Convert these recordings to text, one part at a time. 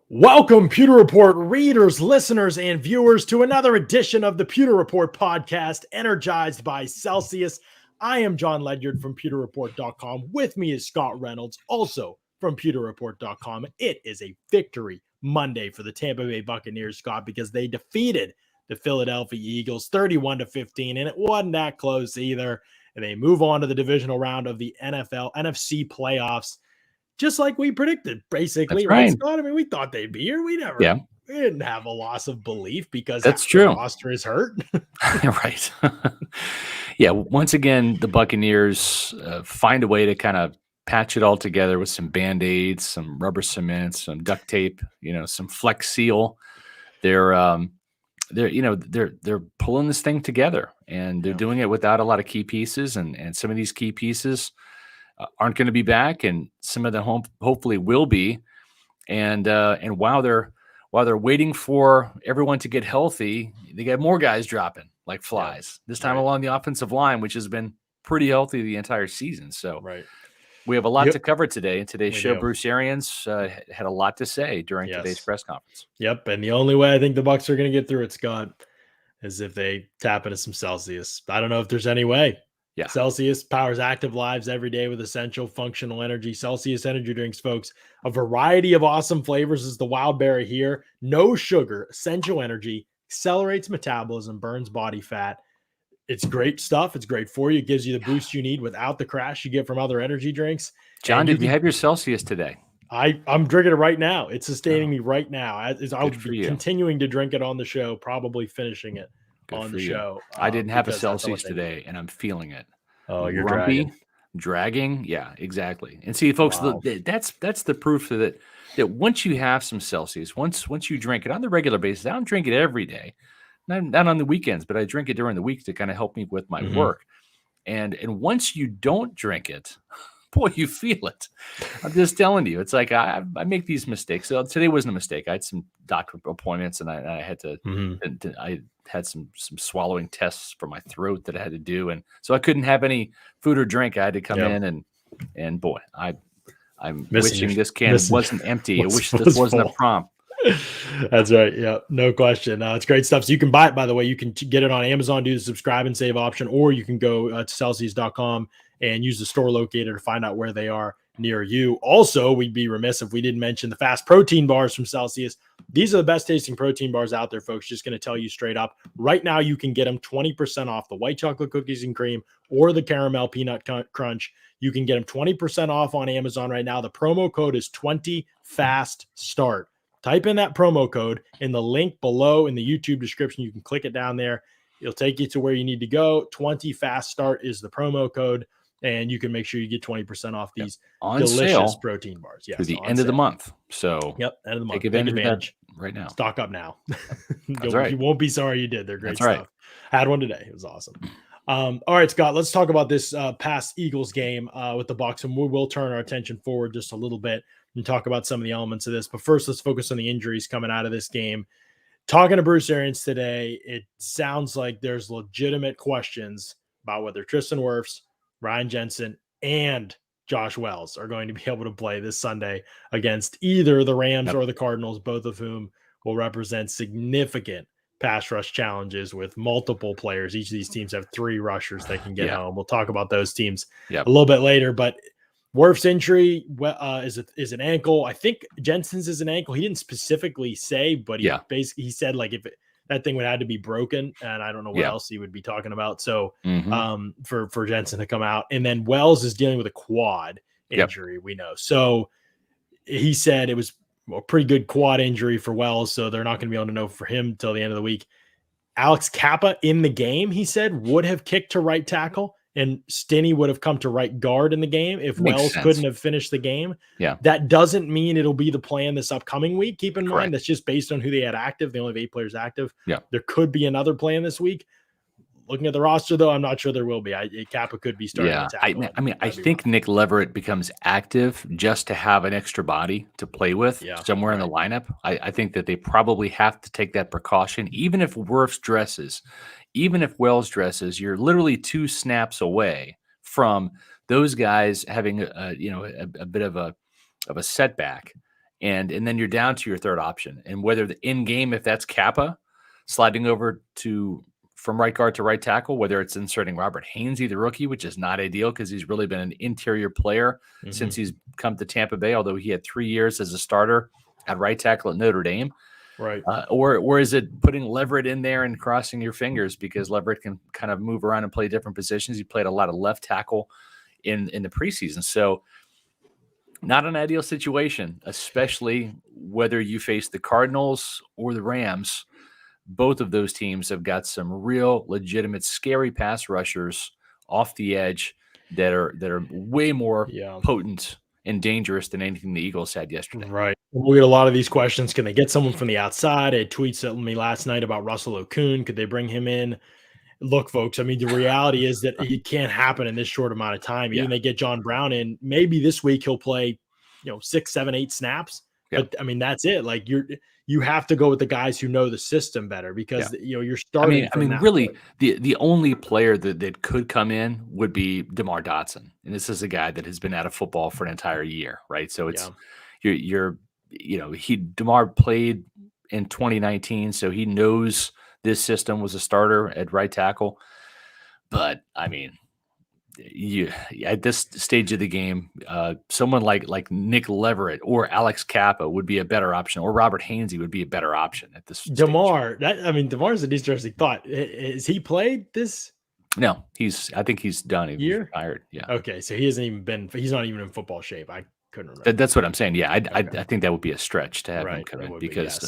Welcome, Pewter Report readers, listeners, and viewers to another edition of the Pewter Report podcast, energized by Celsius. I am John Ledyard from pewterreport.com. With me is Scott Reynolds, also from pewterreport.com. It is a victory Monday for the Tampa Bay Buccaneers, Scott, because they defeated the Philadelphia Eagles 31-15, and it wasn't that close either. And they move on to the divisional round of the NFC playoffs. Just like we predicted, basically, right, Scott? I mean, we thought they'd be here. We didn't have a loss of belief because that's true. The roster is hurt. Right. Yeah. Once again, the Buccaneers find a way to kind of patch it all together with some Band-Aids, some rubber cement, some duct tape, some Flex Seal. They're pulling this thing together, and they're doing it without a lot of key pieces, and some of these key pieces aren't going to be back, and some of them hopefully will be. And while they're waiting for everyone to get healthy, they got more guys dropping like flies. This time along the offensive line, which has been pretty healthy the entire season. So we have a lot to cover today. In today's show, Bruce Arians had a lot to say during today's press conference. Yep, and the only way I think the Bucs are going to get through it, Scott, is if they tap into some Celsius. I don't know if there's any way. Yeah. Celsius powers active lives every day with essential functional energy. Celsius energy drinks, folks. A variety of awesome flavors is the wild berry here. No sugar, essential energy, accelerates metabolism, burns body fat. It's great stuff. It's great for you. It gives you the boost you need without the crash you get from other energy drinks. John, did you have your Celsius today? I'm drinking it right now. It's sustaining me right now. I'll be continuing to drink it on the show, probably finishing it. Good on the show. I didn't have a Celsius today, and I'm feeling it. Oh, you're dragging. Yeah, exactly. And see, folks, that's the proof that once you have some Celsius, once you drink it on the regular basis, I don't drink it every day, not on the weekends, but I drink it during the week to kind of help me with my work. And once you don't drink it, boy, you feel it. I'm just telling you, it's like I make these mistakes. So today wasn't a mistake. I had some doctor appointments, and I had to. I had some swallowing tests for my throat that I had to do, and so I couldn't have any food or drink. I had to come in, and boy, I'm wishing this can wasn't empty. I wish this wasn't a prompt. That's right. Yeah, no question. It's great stuff. So you can buy it, by the way. You can get it on Amazon, do the subscribe and save option, or you can go to Celsius.com and use the store locator to find out where they are near you. Also, we'd be remiss if we didn't mention the fast protein bars from Celsius. These are the best tasting protein bars out there, folks. Just going to tell you straight up. Right now, you can get them 20% off the white chocolate cookies and cream or the caramel peanut crunch. You can get them 20% off on Amazon right now. The promo code is 20FASTSTART. Type in that promo code in the link below in the YouTube description. You can click it down there. It'll take you to where you need to go. 20FASTSTART is the promo code. And you can make sure you get 20% off these delicious protein bars. Through the end of the month. So end of the month. Take advantage right now. Stock up now. That's right. You won't be sorry you did. They're great stuff. Right. Had one today. It was awesome. All right, Scott, let's talk about this past Eagles game with the Bucs, and we will turn our attention forward just a little bit and talk about some of the elements of this. But first, let's focus on the injuries coming out of this game. Talking to Bruce Arians today, it sounds like there's legitimate questions about whether Tristan Wirfs, Ryan Jensen, and Josh Wells are going to be able to play this Sunday against either the Rams or the Cardinals, both of whom will represent significant pass rush challenges with multiple players. Each of these teams have 3 rushers that can get home. We'll talk about those teams a little bit later, but Wirfs' injury is an ankle. I think Jensen's is an ankle. He didn't specifically say, but he said like if that thing would have to be broken, and I don't know what else he would be talking about. So for Jensen to come out, and then Wells is dealing with a quad injury, we know. So he said it was a pretty good quad injury for Wells, so they're not going to be able to know for him till the end of the week. Alex Kappa in the game, he said, would have kicked to right tackle, and Stinney would have come to right guard in the game if Wells couldn't have finished the game. Yeah. That doesn't mean it'll be the plan this upcoming week. Keep in mind, that's just based on who they had active. They only have 8 players active. Yeah. There could be another plan this week. Looking at the roster, though, I'm not sure there will be. Kappa could be starting. Yeah, I think Nick Leverett becomes active just to have an extra body to play with somewhere in the lineup. I think that they probably have to take that precaution. Even if Wirfs dresses, even if Wells dresses, you're literally 2 snaps away from those guys having a bit of a setback. and then you're down to your third option. And whether the in game, if that's Kappa sliding over from right guard to right tackle, whether it's inserting Robert Hainsey, the rookie, which is not ideal because he's really been an interior player since he's come to Tampa Bay, although he had 3 years as a starter at right tackle at Notre Dame. Right. Or is it putting Leverett in there and crossing your fingers because Leverett can kind of move around and play different positions? He played a lot of left tackle in the preseason. So not an ideal situation, especially whether you face the Cardinals or the Rams. Both of those teams have got some real legitimate scary pass rushers off the edge that are way more potent and dangerous than anything the Eagles had yesterday. Right. We get a lot of these questions. Can they get someone from the outside? I had tweets at me last night about Russell Okun. Could they bring him in? Look, folks, I mean, the reality is that it can't happen in this short amount of time. Even they get John Brown in, maybe this week he'll play, 6, 7, 8 snaps. But I mean, that's it. Like you have to go with the guys who know the system better because you're starting. I mean, really, the only player that could come in would be DeMar Dotson, and this is a guy that has been out of football for an entire year, right? So it's DeMar played in 2019, so he knows this system, was a starter at right tackle. But I mean, at this stage of the game, someone like Nick Leverett or Alex Kappa would be a better option, or Robert Hainsey would be a better option at this DeMar. DeMar's an interesting thought. Is he played this? No, I think he's done. He was retired. Yeah. Okay, so he's not even in football shape. I couldn't remember. That's what I'm saying. Yeah, I think that would be a stretch to have him come in because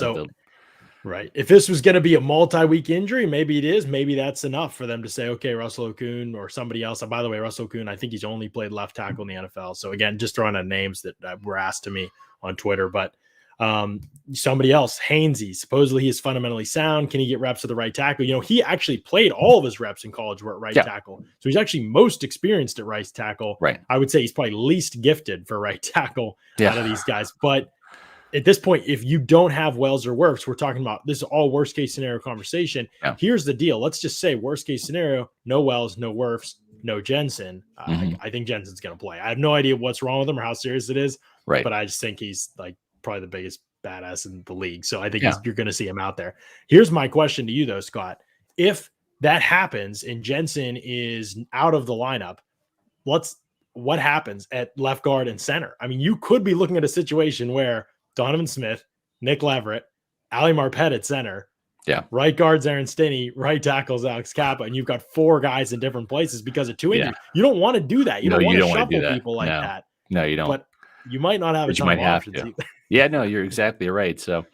Right. If this was going to be a multi-week injury, maybe it is. Maybe that's enough for them to say, okay, Russell Okun or somebody else. And by the way, Russell Okun, I think he's only played left tackle in the NFL. So again, just throwing out names that were asked to me on Twitter. But somebody else, Hainsey, supposedly he is fundamentally sound. Can he get reps at the right tackle? He actually played all of his reps in college were at right tackle. So he's actually most experienced at right tackle. Right. I would say he's probably least gifted for right tackle out of these guys. But at this point, if you don't have Wells or Wirfs, we're talking about this is all worst case scenario conversation. Yeah. Here's the deal. Let's just say worst case scenario, no Wells, no Wirfs, no Jensen. I think Jensen's going to play. I have no idea what's wrong with him or how serious it is. Right. But I just think he's like probably the biggest badass in the league. So I think you're going to see him out there. Here's my question to you though, Scott. If that happens and Jensen is out of the lineup, what happens at left guard and center? I mean, you could be looking at a situation where Donovan Smith, Nick Leverett, Ali Marpet at center. Yeah. Right guard's Aaron Stinney, right tackle's Alex Kappa, and you've got 4 guys in different places because of 2 injuries. You don't want to do that. You don't want to shuffle people like that. No, you don't. But you might not have a ton of options. Yeah, no, you're exactly right. So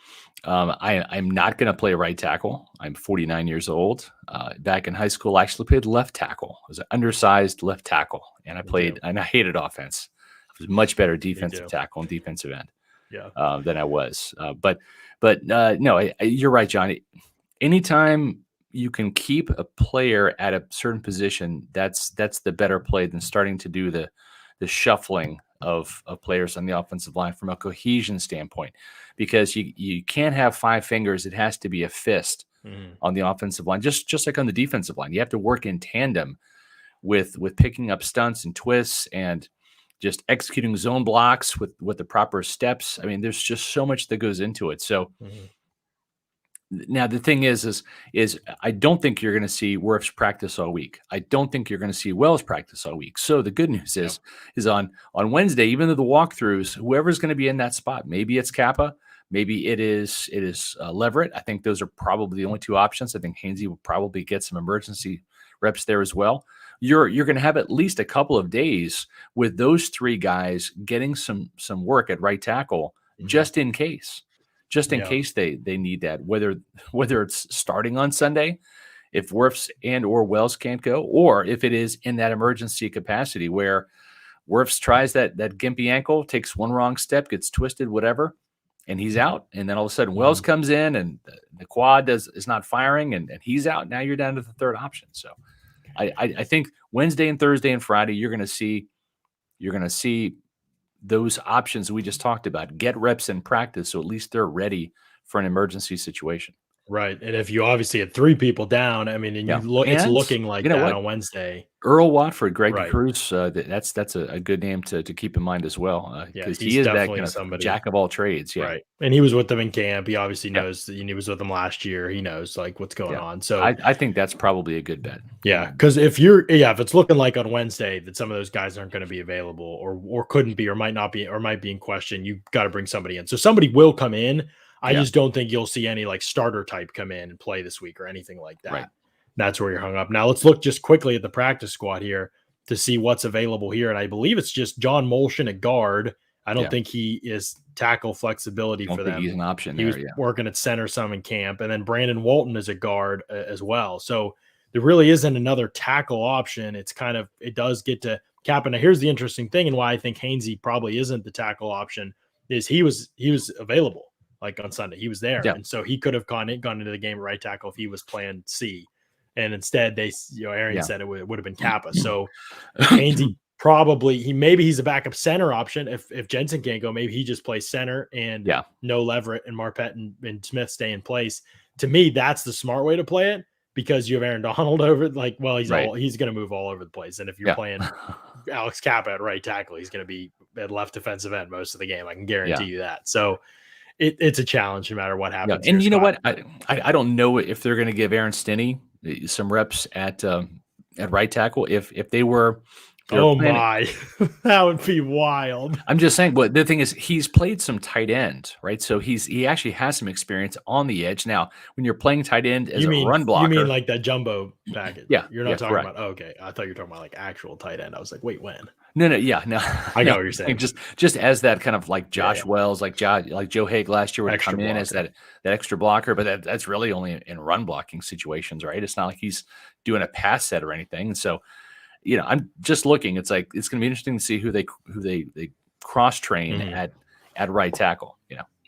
I'm not going to play right tackle. I'm 49 years old. Back in high school, I actually played left tackle. I was an undersized left tackle, and I hated offense. I was much better defensive tackle and defensive end. Than I was. But no, you're right, John. Anytime you can keep a player at a certain position, that's the better play than starting to do the shuffling of players on the offensive line from a cohesion standpoint, because you can't have 5 fingers. It has to be a fist on the offensive line, just like on the defensive line. You have to work in tandem with picking up stunts and twists and just executing zone blocks with the proper steps. I mean, there's just so much that goes into it. So now the thing is I don't think you're going to see Wirfs practice all week. I don't think you're going to see Wells practice all week. So the good news is on Wednesday, even though the walkthroughs, whoever's going to be in that spot, maybe it's Kappa, maybe it is Leverett. I think those are probably the only 2 options. I think Hainsey will probably get some emergency reps there as well. You're going to have at least a couple of days with those 3 guys getting some work at right tackle, just in case they need that, whether it's starting on Sunday, if Wirfs and or Wells can't go, or if it is in that emergency capacity where Wirfs tries that gimpy ankle, takes one wrong step, gets twisted, whatever, and he's out. And then all of a sudden Wells comes in and the quad is not firing and he's out. Now you're down to the third option. So I think Wednesday and Thursday and Friday, you're going to see those options we just talked about get reps in practice. So at least they're ready for an emergency situation. Right. And if you obviously had 3 people down, I mean, and Yeah. it's And looking like you know that what? on Wednesday. Earl Watford, Greg Right. Cruz, that's a good name to keep in mind as well, Yeah, because he he's is that definitely kind of somebody. jack of all trades. Yeah. Right. And he was with them in camp. He obviously Yeah. knows that he was with them last year. He knows like what's going Yeah. on. So I think that's probably a good bet. yeah, because if it's looking like on Wednesday that some of those guys aren't going to be available or couldn't be or might not be or might be in question, you got to bring somebody in. So somebody will come in. I Yeah. just don't think you'll see any like starter type come in and play this week or anything like that. Right. That's where you're hung up. Now let's look just quickly at the practice squad here to see what's available here. And I believe it's just John Molshin at guard. I don't Yeah. think he is tackle flexibility Don't for think them. he's an option He there. was Yeah. working at center some in camp, and then Brandon Walton is a guard as well. So there really isn't another tackle option. It does get to cap. And here's the interesting thing, and why I think Hainsey probably isn't the tackle option is he was available like on Sunday. He was there, Yeah. and so he could have gone into the game at right tackle if he was playing C. And instead, Arian said it would have been Kappa. So Hainsey probably maybe he's a backup center option if Jensen can't go. Maybe he just plays center and no Leverett and Marpet and Smith stay in place. To me, that's the smart way to play it because you have Aaron Donald over. Like, well, he's going to move all over the place. And if you're playing Alex Kappa at right tackle, he's going to be at left defensive end most of the game. I can guarantee you that. So it's a challenge no matter what happens. Yeah. And you know what? I don't know if they're going to give Aaron Stinney some reps at right tackle if they were. Oh my, that would be wild. I'm just saying, but the thing is, he's played some tight end, right? So he actually has some experience on the edge. Now, when you're playing tight end as a run blocker, you mean like that jumbo package? Yeah, you're not talking about. Okay, I thought you were talking about like actual tight end. I was like, wait, when? No. I know what you're saying. Just as that kind of like Josh Wells, like Joe Haig last year would come in as that extra blocker, but that's really only in run blocking situations, right? It's not like he's doing a pass set or anything. And so, I'm just looking. It's like it's going to be interesting to see who they cross train at right tackle.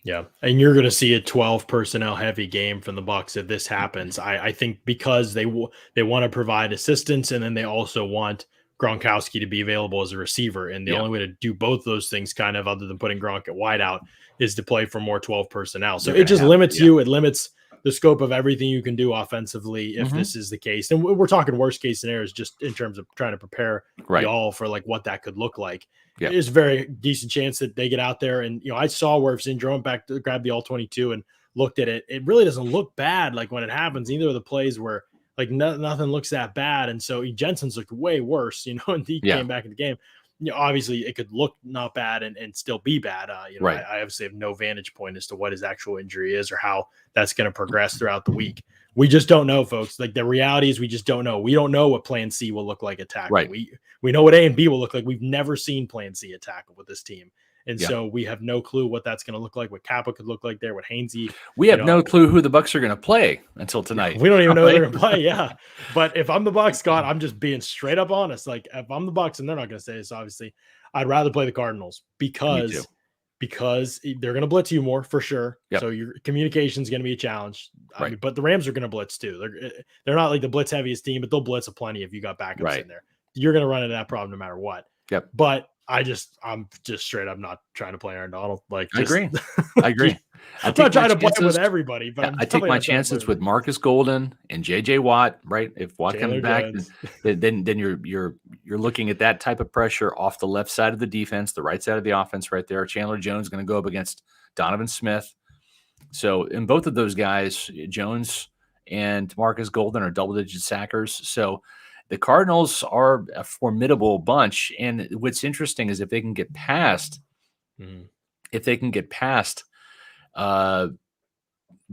Yeah, and you're going to see a 12 personnel heavy game from the Bucs if this happens. I think because they want to provide assistance, and then they also want Gronkowski to be available as a receiver. And the only way to do both those things, kind of other than putting Gronk at wideout, is to play for more 12 personnel. So it just limits you. It limits the scope of everything you can do offensively if this is the case. And we're talking worst case scenarios just in terms of trying to prepare y'all for like what that could look like. Yeah. There's a very decent chance that they get out there. And, I saw Wirfs in, drove back to grab the all-22 and looked at it. It really doesn't look bad. Like when it happens, either of the plays where like nothing looks that bad. And so Jensen's looked way worse, and he came back in the game. Obviously it could look not bad and still be bad. I obviously have no vantage point as to what his actual injury is or how that's going to progress throughout the week. We just don't know, folks. Like the reality is we just don't know. We don't know what plan C will look like at tackle. Right. We know what A and B will look like. We've never seen plan C at tackle with this team. And so we have no clue what that's going to look like, what Kappa could look like there, what Hainsey. We have no clue who the Bucs are going to play until tonight. We don't even know they're going to play. Yeah. But if I'm the Bucs, Scott, I'm just being straight up honest. Like if I'm the Bucs, and they're not going to say this, obviously, I'd rather play the Cardinals because they're going to blitz you more for sure. Yep. So your communication is going to be a challenge. I mean, but the Rams are going to blitz too. They're not like the blitz heaviest team, but they'll blitz a plenty if you got backups in there. You're going to run into that problem no matter what. Yep. But I'm just straight up not trying to play Aaron Donald. Like, I agree. I'm not trying to play with everybody, but I take my chances with Marcus Golden and JJ Watt, right? If Watt comes back, then you're looking at that type of pressure off the left side of the defense, the right side of the offense right there. Chandler Jones is going to go up against Donovan Smith. So in both of those guys, Jones and Marcus Golden are double-digit sackers. So the Cardinals are a formidable bunch. And what's interesting is if they can get past the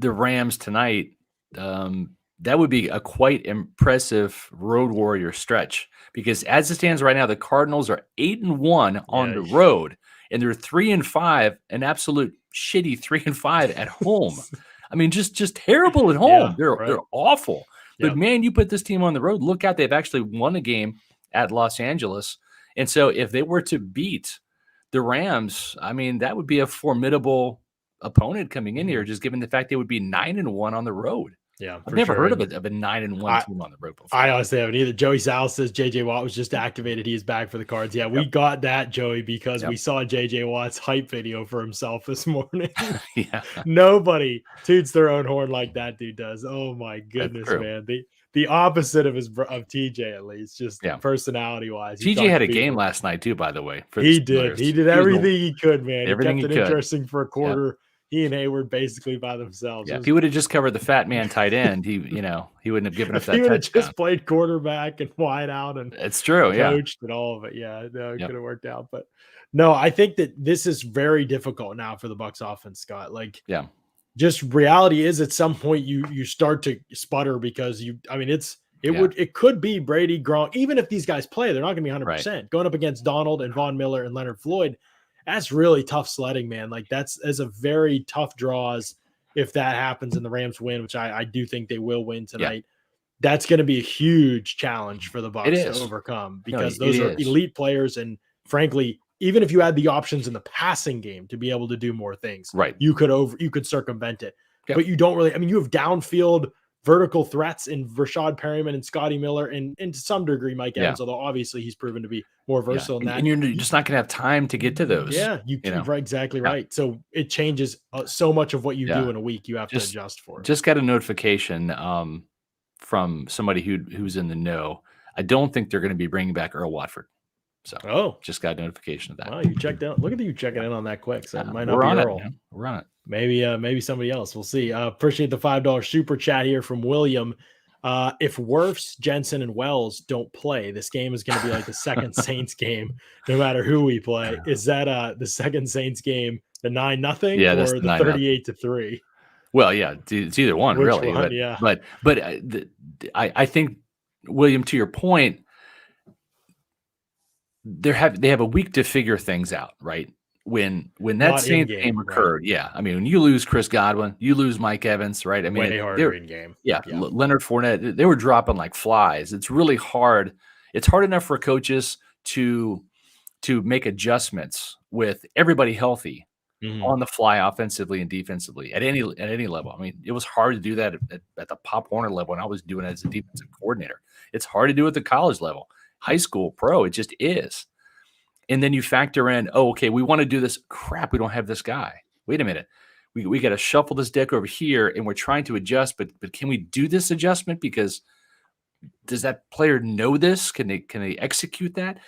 Rams tonight, that would be a quite impressive road warrior stretch, because as it stands right now, the Cardinals are 8-1 on the road, and they're 3-5, an absolute shitty 3-5 at home. I mean, just terrible at home. They're awful. But man, you put this team on the road, look out, they've actually won a game at Los Angeles. And so if they were to beat the Rams, I mean, that would be a formidable opponent coming in here, just given the fact they would be 9-1 on the road. Yeah, I've never heard of a 9-1 team on the road before. I honestly haven't either. Joey Sal says JJ Watt was just activated. He is back for the Cards. Yeah, we got that, Joey, because we saw JJ Watt's hype video for himself this morning. Nobody toots their own horn like that dude does. Oh my goodness, man. The opposite of TJ, at least, just personality wise. TJ had a game last night too, by the way. He did. He did everything he could, man. He kept it interesting for a quarter. Yep. He and Hayward basically by themselves. Yeah, if he would have just covered the fat man tight end, he wouldn't have given up that. He would have just played quarterback and wide out and it's true, coached and all of it. Yeah, no, it could have worked out. But no, I think that this is very difficult now for the Bucs offense, Scott. Like, just reality is at some point you start to sputter because it could be Brady, Gronk. Even if these guys play, they're not going to be 100%. Going up against Donald and Von Miller and Leonard Floyd, that's really tough sledding, man. Like that's a very tough draws if that happens and the Rams win, which I do think they will win tonight. That's going to be a huge challenge for the Bucs to overcome because those are elite players. And frankly, even if you had the options in the passing game to be able to do more things, you could circumvent it. But you don't really. I mean, you have downfield vertical threats in Rashad Perryman and Scotty Miller and to some degree Mike Evans, although obviously he's proven to be more versatile in that. And you're just not going to have time to get to those. Yeah, you're exactly right. So it changes so much of what you do in a week. You have to adjust for it. Just got a notification from somebody who's in the know. I don't think they're going to be bringing back Earl Watford. So just got a notification of that. Wow, you checked out. Look at you checking in on that quick. So it might not be Earl. We're on it. Maybe somebody else. We'll see. Appreciate the $5 super chat here from William. If Wirfs, Jensen, and Wells don't play, this game is going to be like the second Saints game, no matter who we play. Is that the second Saints game, the 9-0 or the 38-3? Well, yeah, it's either one, really. But I think, William, to your point, they have a week to figure things out, right? When that Saints game occurred, I mean, when you lose Chris Godwin, you lose Mike Evans, right? I mean, way harder in game. Leonard Fournette, they were dropping like flies. It's really hard. It's hard enough for coaches to make adjustments with everybody healthy on the fly, offensively and defensively at any level. I mean, it was hard to do that at the Pop Warner level when I was doing it as a defensive coordinator. It's hard to do at the college level, high school, pro. It just is. And then you factor in, we want to do this. Crap, we don't have this guy. Wait a minute. We got to shuffle this deck over here, and we're trying to adjust, but can we do this adjustment? Because does that player know this? Can they execute that?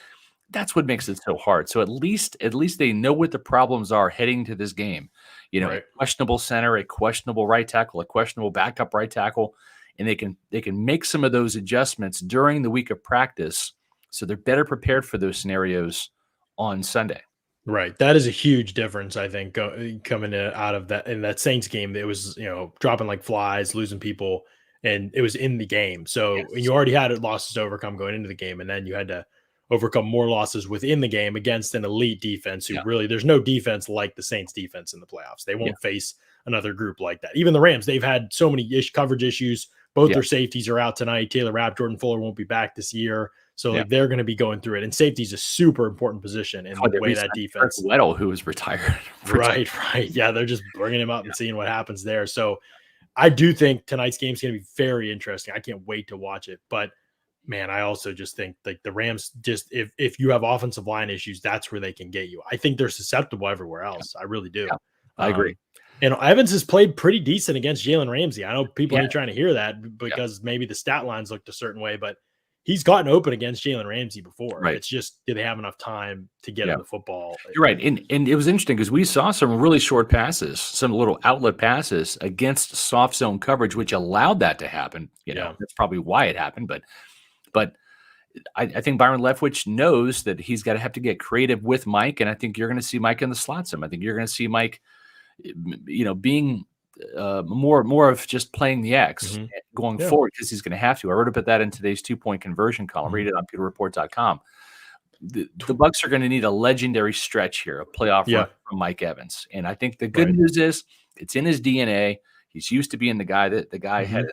That's what makes it so hard. So at least they know what the problems are heading to this game. A questionable center, a questionable right tackle, a questionable backup right tackle, and they can make some of those adjustments during the week of practice, so they're better prepared for those scenarios on Sunday. Right. That is a huge difference, I think, coming out of that in that Saints game. It was, dropping like flies, losing people, and it was in the game. So you already had losses to overcome going into the game, and then you had to overcome more losses within the game against an elite defense who really, there's no defense like the Saints defense in the playoffs. They won't face another group like that. Even the Rams, they've had so many coverage issues. Both their safeties are out tonight. Taylor Rapp, Jordan Fuller won't be back this year. So they're going to be going through it. And safety is a super important position in the way that defense. Weddle, who was retired. Right. Yeah, they're just bringing him up and seeing what happens there. So I do think tonight's game is going to be very interesting. I can't wait to watch it. But, man, I also just think like the Rams, just if you have offensive line issues, that's where they can get you. I think they're susceptible everywhere else. I really do. Yeah, I agree. And Evans has played pretty decent against Jalen Ramsey. I know people ain't trying to hear that because maybe the stat lines looked a certain way, but he's gotten open against Jalen Ramsey before. Right. It's just, do they have enough time to get him the football? You're right. And it was interesting because we saw some really short passes, some little outlet passes against soft zone coverage, which allowed that to happen. That's probably why it happened. But I think Byron Leftwich knows that he's got to have to get creative with Mike. And I think you're going to see Mike in the slot some. I think you're going to see Mike, being more of just playing the X going forward because he's going to have to. I wrote about that in today's 2-point conversion column. Read it on pewterreport.com. The Bucs are going to need a legendary stretch here, a playoff run from Mike Evans. And I think the good news is it's in his DNA. He's used to being the guy had a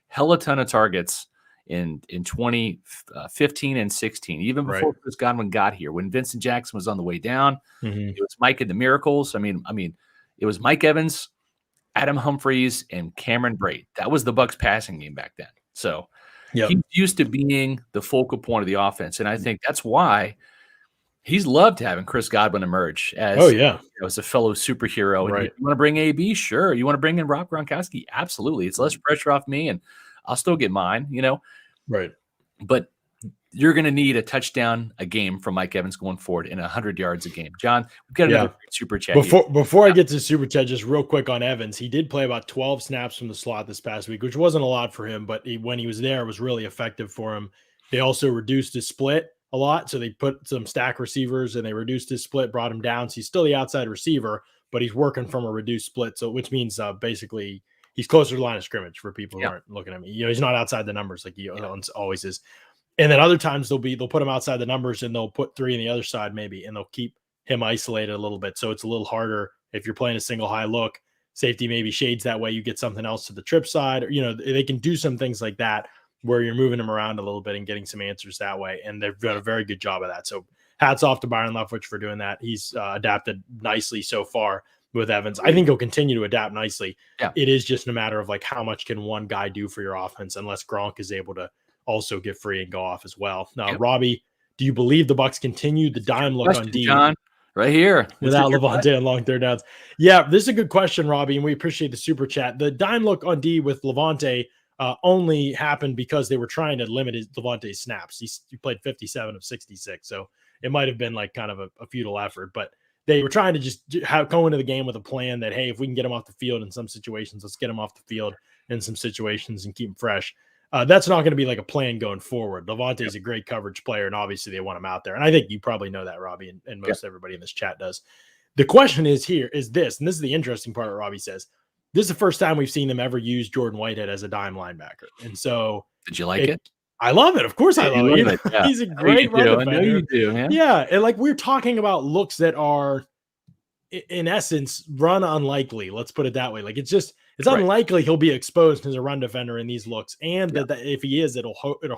hell of a ton of targets in 2015 and 16, even before Chris Godwin got here. When Vincent Jackson was on the way down, it was Mike and the Miracles. I mean, it was Mike Evans Adam Humphries and Cameron Brate. That was the Bucs passing game back then. So he's used to being the focal point of the offense. And I think that's why he's loved having Chris Godwin emerge as, as a fellow superhero. And you want to bring AB? Sure. You want to bring in Rob Gronkowski? Absolutely. It's less pressure off me, and I'll still get mine, Right. But you're going to need a touchdown a game from Mike Evans going forward and 100 yards a game. John, we've got another super chat. Before I get to super chat, just real quick on Evans, he did play about 12 snaps from the slot this past week, which wasn't a lot for him, but when he was there, it was really effective for him. They also reduced his split a lot, so they put some stack receivers and they reduced his split, brought him down. So he's still the outside receiver, but he's working from a reduced split, so which means basically he's closer to the line of scrimmage for people who aren't looking at me. He's not outside the numbers like he always is. And then other times they'll put him outside the numbers and they'll put 3 on the other side maybe, and they'll keep him isolated a little bit. So it's a little harder if you're playing a single high look. Safety maybe shades that way. You get something else to the trip side. Or, they can do some things like that where you're moving him around a little bit and getting some answers that way. And they've done a very good job of that. So hats off to Byron Leftwich for doing that. He's adapted nicely so far with Evans. I think he'll continue to adapt nicely. Yeah. It is just a matter of like how much can one guy do for your offense unless Gronk is able to also get free and go off as well. Now, Robbie, do you believe the Bucs continue the dime look on D? John, right here. Without Levante on long third downs? Yeah, this is a good question, Robbie, and we appreciate the super chat. The dime look on D with Levante only happened because they were trying to limit Levante's snaps. He played 57 of 66, so it might have been like kind of a futile effort, but they were trying to just go into the game with a plan that, hey, if we can get him off the field in some situations, let's get him off the field in some situations and keep him fresh. That's not going to be like a plan going forward. Levante is a great coverage player, and obviously they want him out there. And I think you probably know that, Robbie, and most everybody in this chat does. The question is this, and this is the interesting part what Robbie says. This is the first time we've seen them ever use Jordan Whitehead as a dime linebacker. And so did you like it? I love it. Of course I love it. Yeah. He's a great run defender. I know you do, man. Yeah, and like we're talking about looks that are, in essence, run unlikely. Let's put it that way. Like it's unlikely he'll be exposed as a run defender in these looks, and that if he is, it'll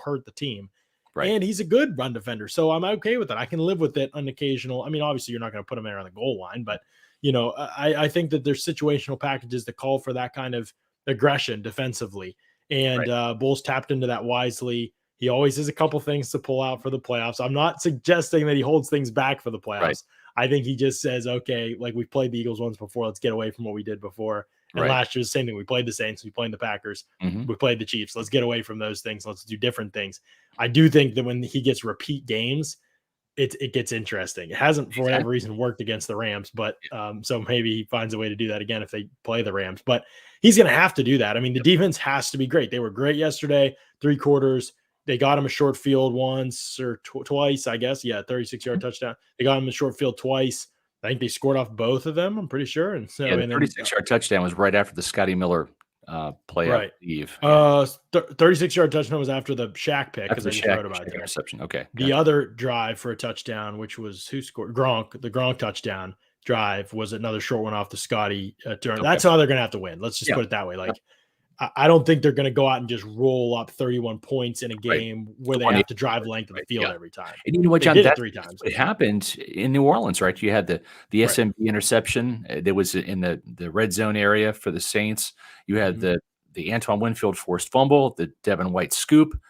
hurt the team. Right. And he's a good run defender, so I'm okay with it. I can live with it on occasional. I mean, obviously you're not going to put him there on the goal line, but I think that there's situational packages that call for that kind of aggression defensively. And Bowles tapped into that wisely. He always has a couple things to pull out for the playoffs. I'm not suggesting that he holds things back for the playoffs. Right. I think he just says, okay, like we've played the Eagles once before. Let's get away from what we did before. And last year, the same thing. We played the Saints. We played the Packers. We played the Chiefs. Let's get away from those things. Let's do different things. I do think that when he gets repeat games, it gets interesting. It hasn't, for whatever reason, worked against the Rams, but so maybe he finds a way to do that again if they play the Rams. But he's going to have to do that. I mean, the defense has to be great. They were great yesterday, 3 quarters. They got him a short field once or twice, I guess. Yeah, 36-yard touchdown. They got him a short field twice. I think they scored off both of them, I'm pretty sure. And so, the 36-yard touchdown was right after the Scotty Miller play right. Eve. 36-yard touchdown was after the Shaq pick because I just wrote about it. Interception. Okay. The other drive for a touchdown, which was who scored? Gronk. The Gronk touchdown drive was another short one off the Scotty turn. That's how they're going to have to win. Let's just put it that way. Like, I don't think they're going to go out and just roll up 31 points in a game where they have to drive length of the field every time. And you know what, John? That 3 times. It happened in New Orleans, right? You had the SMB interception that was in the red zone area for the Saints. You had the Antoine Winfield forced fumble, the Devin White scoop,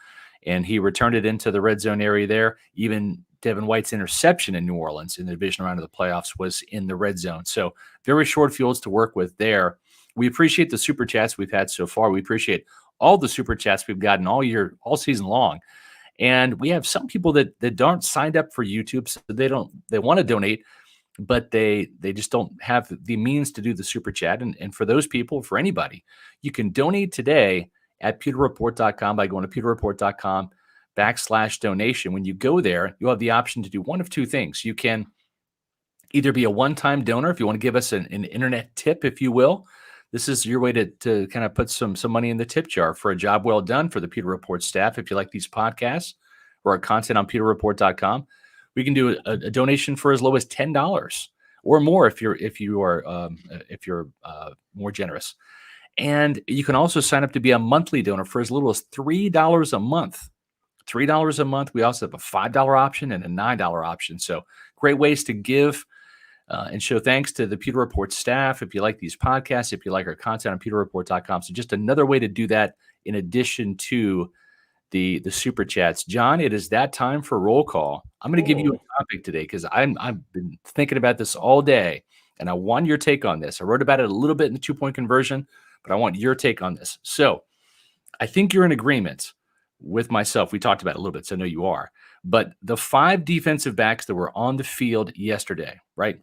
and he returned it into the red zone area there. Even Devin White's interception in New Orleans in the division round of the playoffs was in the red zone. So very short fields to work with there. We appreciate the super chats we've had so far. We appreciate all the super chats we've gotten all year, all season long. And we have some people that aren't signed up for YouTube, so they want to donate, but they just don't have the means to do the super chat. And for those people, for anybody, you can donate today at pewterreport.com by going to pewterreport.com/donation. When you go there, you'll have the option to do one of 2 things. You can either be a one-time donor if you want to give us an internet tip, if you will. This is your way to kind of put some money in the tip jar for a job well done for the Pewter Report staff. If you like these podcasts or our content on pewterreport.com, we can do a donation for as low as $10 or more if you're more generous. And you can also sign up to be a monthly donor for as little as $3 a month. $3 a month. We also have a $5 option and a $9 option. So great ways to give and show thanks to the Pewter Report staff. If you like these podcasts, if you like our content on pewterreport.com. So just another way to do that in addition to the super chats. John, it is that time for roll call. I'm going to give you a topic today because I've been thinking about this all day, and I want your take on this. I wrote about it a little bit in the 2-point conversion, but I want your take on this. So I think you're in agreement with myself. We talked about it a little bit, so I know you are. But the 5 defensive backs that were on the field yesterday, right?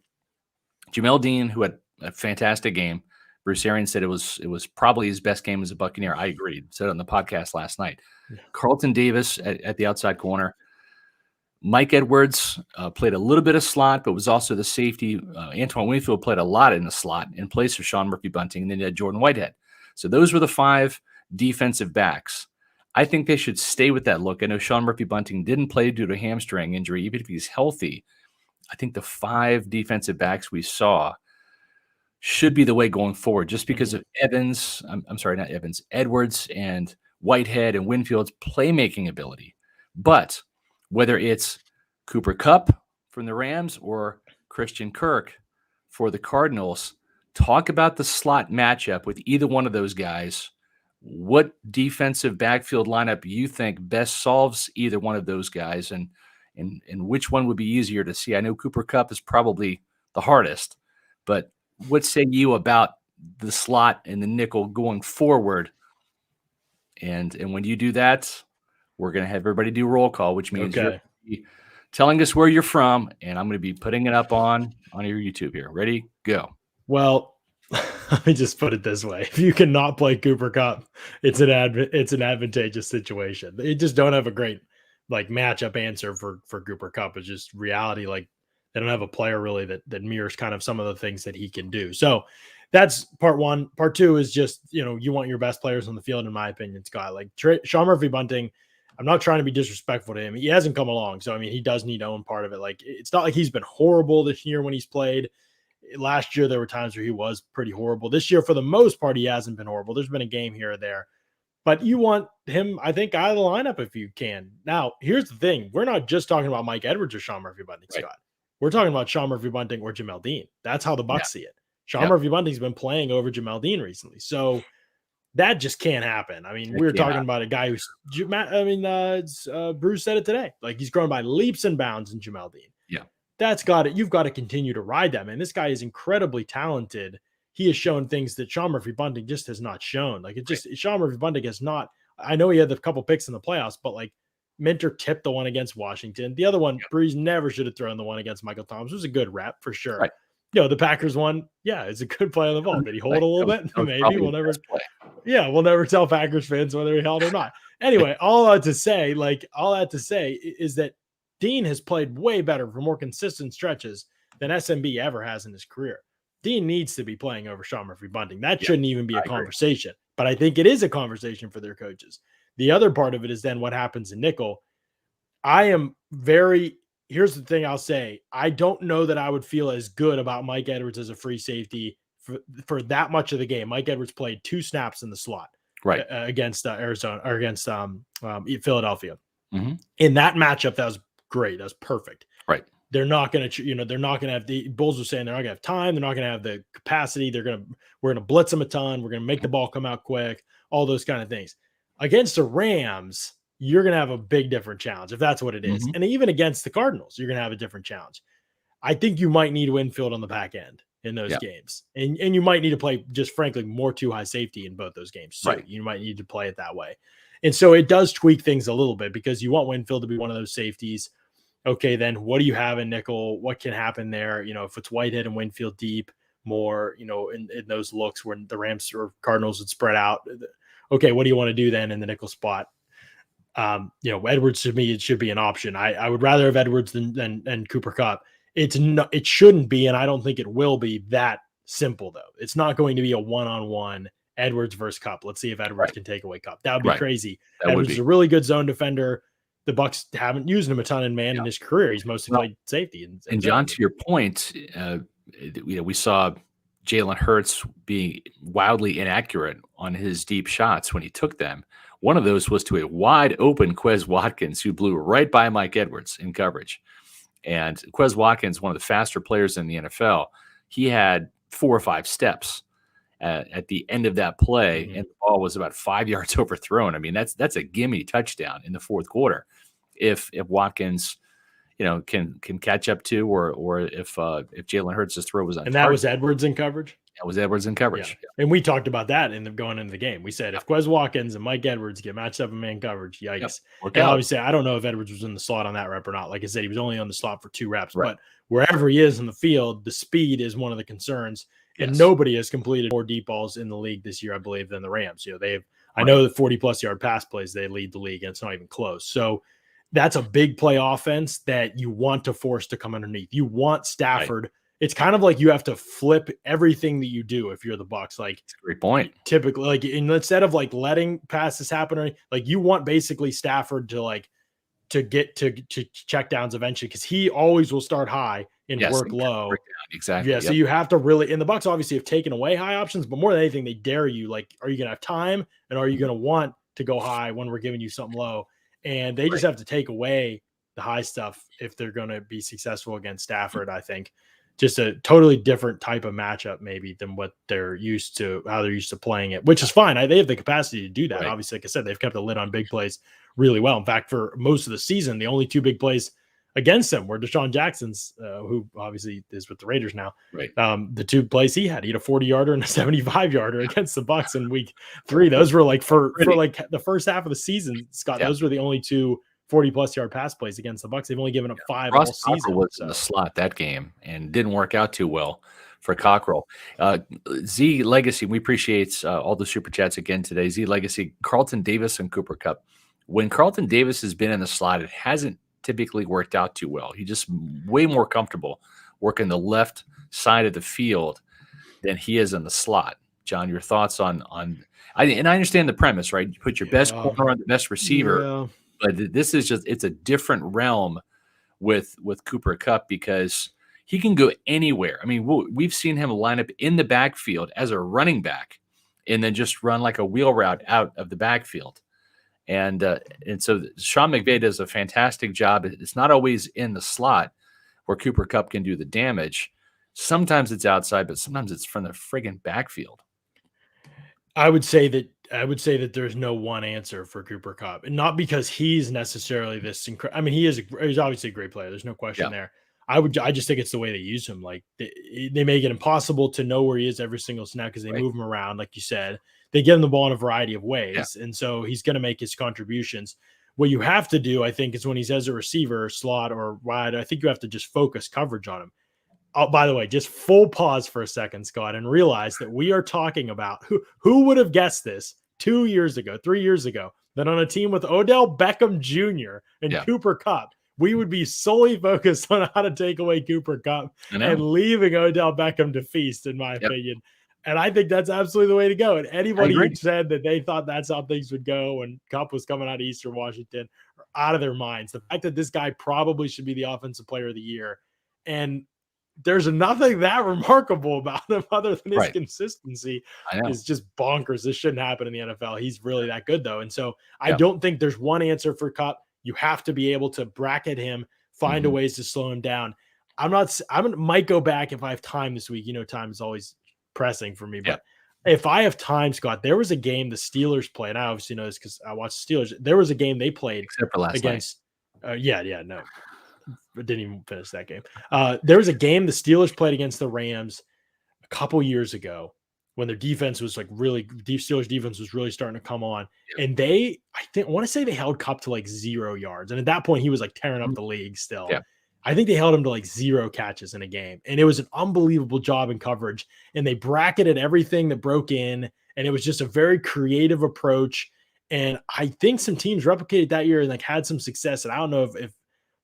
Jamel Dean, who had a fantastic game. Bruce Arians said it was probably his best game as a Buccaneer. I agreed. Said it on the podcast last night. Yeah. Carlton Davis at the outside corner. Mike Edwards played a little bit of slot, but was also the safety. Antoine Winfield played a lot in the slot in place of Sean Murphy-Bunting, and then you had Jordan Whitehead. So those were the 5 defensive backs. I think they should stay with that look. I know Sean Murphy-Bunting didn't play due to a hamstring injury. Even if he's healthy, I think the 5 defensive backs we saw should be the way going forward, just because of Edwards and Whitehead and Winfield's playmaking ability. But whether it's Cooper Kupp from the Rams or Christian Kirk for the Cardinals, talk about the slot matchup with either one of those guys. What defensive backfield lineup you think best solves either one of those guys, and which one would be easier to see? I know Cooper Kupp is probably the hardest, but what say you about the slot and the nickel going forward? And when you do that, we're going to have everybody do roll call, which means you're telling us where you're from, and I'm going to be putting it up on your YouTube here. Ready? Go. Well, let me just put it this way. If you cannot play Cooper Kupp, it's an advantageous situation. They just don't have a great matchup answer for Cooper Kupp. It's just reality. They don't have a player really that mirrors kind of some of the things that he can do. So that's part one. Part two is just, you want your best players on the field, in my opinion, Scott. Sean Murphy-Bunting, I'm not trying to be disrespectful to him. He hasn't come along. So, he does need to own part of it. It's not like he's been horrible this year when he's played. Last year, there were times where he was pretty horrible. This year, for the most part, he hasn't been horrible. There's been a game here or there. But you want him, I think, out of the lineup if you can. Now, here's the thing. We're not just talking about Mike Edwards or Sean Murphy-Bunting, right, Scott. We're talking about Sean Murphy-Bunting or Jamel Dean. That's how the Bucs see it. Sean Murphy-Bunting's been playing over Jamel Dean recently. So that just can't happen. We were talking about a guy who's Bruce said it today. He's grown by leaps and bounds in Jamel Dean. Yeah. You've got to continue to ride that, man. This guy is incredibly talented. He has shown things that Sean Murphy-Bunting just has not shown. Sean Murphy-Bunting has not. I know he had a couple picks in the playoffs, but Minter tipped the one against Washington. The other one, Breeze never should have thrown the one against Michael Thomas. It was a good rep for sure. Right. The Packers one, it's a good play on the ball. Did he hold a little bit? Maybe we'll never. We'll never tell Packers fans whether he held or not. Anyway, all that to say is that Dean has played way better for more consistent stretches than SMB ever has in his career. Dean needs to be playing over Sean Murphy-Bunting. That shouldn't even be a conversation, but I think it is a conversation for their coaches. The other part of it is then what happens in nickel. Here's the thing I'll say. I don't know that I would feel as good about Mike Edwards as a free safety for that much of the game. Mike Edwards played 2 snaps in the slot against Arizona or against Philadelphia. Mm-hmm. In that matchup, that was great. That was perfect. Right. They're not going to have the Bulls are saying they're not going to have time. They're not going to have the capacity. We're going to blitz them a ton. We're going to make the ball come out quick, all those kind of things. Against the Rams, you're going to have a big different challenge if that's what it is. Mm-hmm. And even against the Cardinals, you're going to have a different challenge. I think you might need Winfield on the back end in those games. And you might need to play just frankly more 2 high safety in both those games. So you might need to play it that way. And so it does tweak things a little bit because you want Winfield to be one of those safeties. Okay, then what do you have in nickel? What can happen there? If it's Whitehead and Winfield deep more, in those looks when the Rams or Cardinals would spread out. Okay, what do you want to do then in the nickel spot? Edwards to me, it should be an option. I would rather have Edwards than Cooper Kupp. It shouldn't be, and I don't think it will be that simple though. It's not going to be a one-on-one Edwards versus Kupp. Let's see if Edwards can take away Kupp. That would be crazy. Edwards is a really good zone defender. The Bucs haven't used him a ton in man in his career. He's mostly played safety. And John, to your point, we saw Jalen Hurts being wildly inaccurate on his deep shots when he took them. One of those was to a wide open Quez Watkins who blew right by Mike Edwards in coverage. And Quez Watkins, one of the faster players in the NFL, he had 4 or 5 steps at the end of that play, and the ball was about 5 yards overthrown. I mean, that's a gimme touchdown in the fourth quarter. If Watkins, can catch up to, or if Jalen Hurts' throw was on and that was Edwards in coverage. That was Edwards in coverage. Yeah. And we talked about that going into the game. We said if Quez Watkins and Mike Edwards get matched up in man coverage, yikes. And obviously, I don't know if Edwards was in the slot on that rep or not. Like I said, he was only on the slot for 2 reps. Right. But wherever he is in the field, the speed is one of the concerns. And nobody has completed more deep balls in the league this year, I believe, than the Rams. I know that 40-plus yard pass plays, they lead the league, and it's not even close. So that's a big play offense that you want to force to come underneath. You want Stafford. Right. It's kind of like you have to flip everything that you do if you're the Bucs. Like, that's a great point. Typically, like instead of like letting passes happen, like you want basically Stafford to get to check downs eventually, because he always will start high and work low. Exactly. Yeah. So you have to really, and the Bucs obviously have taken away high options, but more than anything, they dare you. Like, are you going to have time, and are you going to want to go high when we're giving you something low? And they just have to take away the high stuff if they're going to be successful against Stafford. I think just a totally different type of matchup maybe than what they're used to, how they're used to playing it, which is fine. They have the capacity to do that. Right. Obviously, like I said, they've kept a lid on big plays really well. In fact, for most of the season, the only 2 big plays against them were Deshaun Jackson's, who obviously is with the Raiders now. Right. The 2 plays he had a 40-yarder and a 75-yarder against the Bucs in week 3. Those were like for like the first half of the season, Scott. Yeah. Those were the only 2 40-plus yard pass plays against the Bucs. They've only given up 5 all season. Was in the slot that game and didn't work out too well for Cockrell. Z Legacy, we appreciate all the super chats again today. Z Legacy, Carlton Davis and Cooper Kupp. When Carlton Davis has been in the slot, it hasn't typically worked out too well. He's just way more comfortable working the left side of the field than he is in the slot. John, your thoughts on I understand the premise, right? You put your best corner on the best receiver. Yeah. But this is it's a different realm with Cooper Kupp, because he can go anywhere. I mean, we've seen him line up in the backfield as a running back and then just run like a wheel route out of the backfield. And so Sean McVay does a fantastic job. It's not always in the slot where Cooper Kupp can do the damage. Sometimes it's outside, but sometimes it's from the friggin' backfield. I would say that there's no one answer for Cooper Kupp, and not because he's necessarily this incredible. I mean, he's obviously a great player. There's no question there. I just think it's the way they use him. Like they make it impossible to know where he is every single snap because they move him around, like you said. They get him the ball in a variety of ways, and so he's going to make his contributions. What you have to do, I think, is when he's as a receiver, slot, or wide, I think you have to just focus coverage on him. Oh, by the way, just full pause for a second, Scott, and realize that we are talking about who would have guessed this 2 years ago, 3 years ago, that on a team with Odell Beckham Jr. and Cooper Kupp, we would be solely focused on how to take away Cooper Kupp and leaving Odell Beckham to feast, in my opinion. And I think that's absolutely the way to go. And anybody who said that they thought that's how things would go when Kupp was coming out of Eastern Washington are out of their minds. The fact that this guy probably should be the offensive player of the year, and there's nothing that remarkable about him other than his consistency, is just bonkers. This shouldn't happen in the NFL. He's really that good, though. And so I don't think there's one answer for Kupp. You have to be able to bracket him, find a ways to slow him down. I might go back if I have time this week. Time is always pressing for me, but if I have time, Scott, there was a game the Steelers played. And I obviously know this because I watched the Steelers. There was a game they played except for last against no, I didn't even finish that game. There was a game the Steelers played against the Rams a couple years ago when their defense was like really deep. Steelers defense was really starting to come on, and I want to say they held Kupp to like 0 yards, and at that point he was like tearing up the league still. I think they held him to like 0 catches in a game, and it was an unbelievable job in coverage, and they bracketed everything that broke in, and it was just a very creative approach. And I think some teams replicated that year and like had some success. And I don't know if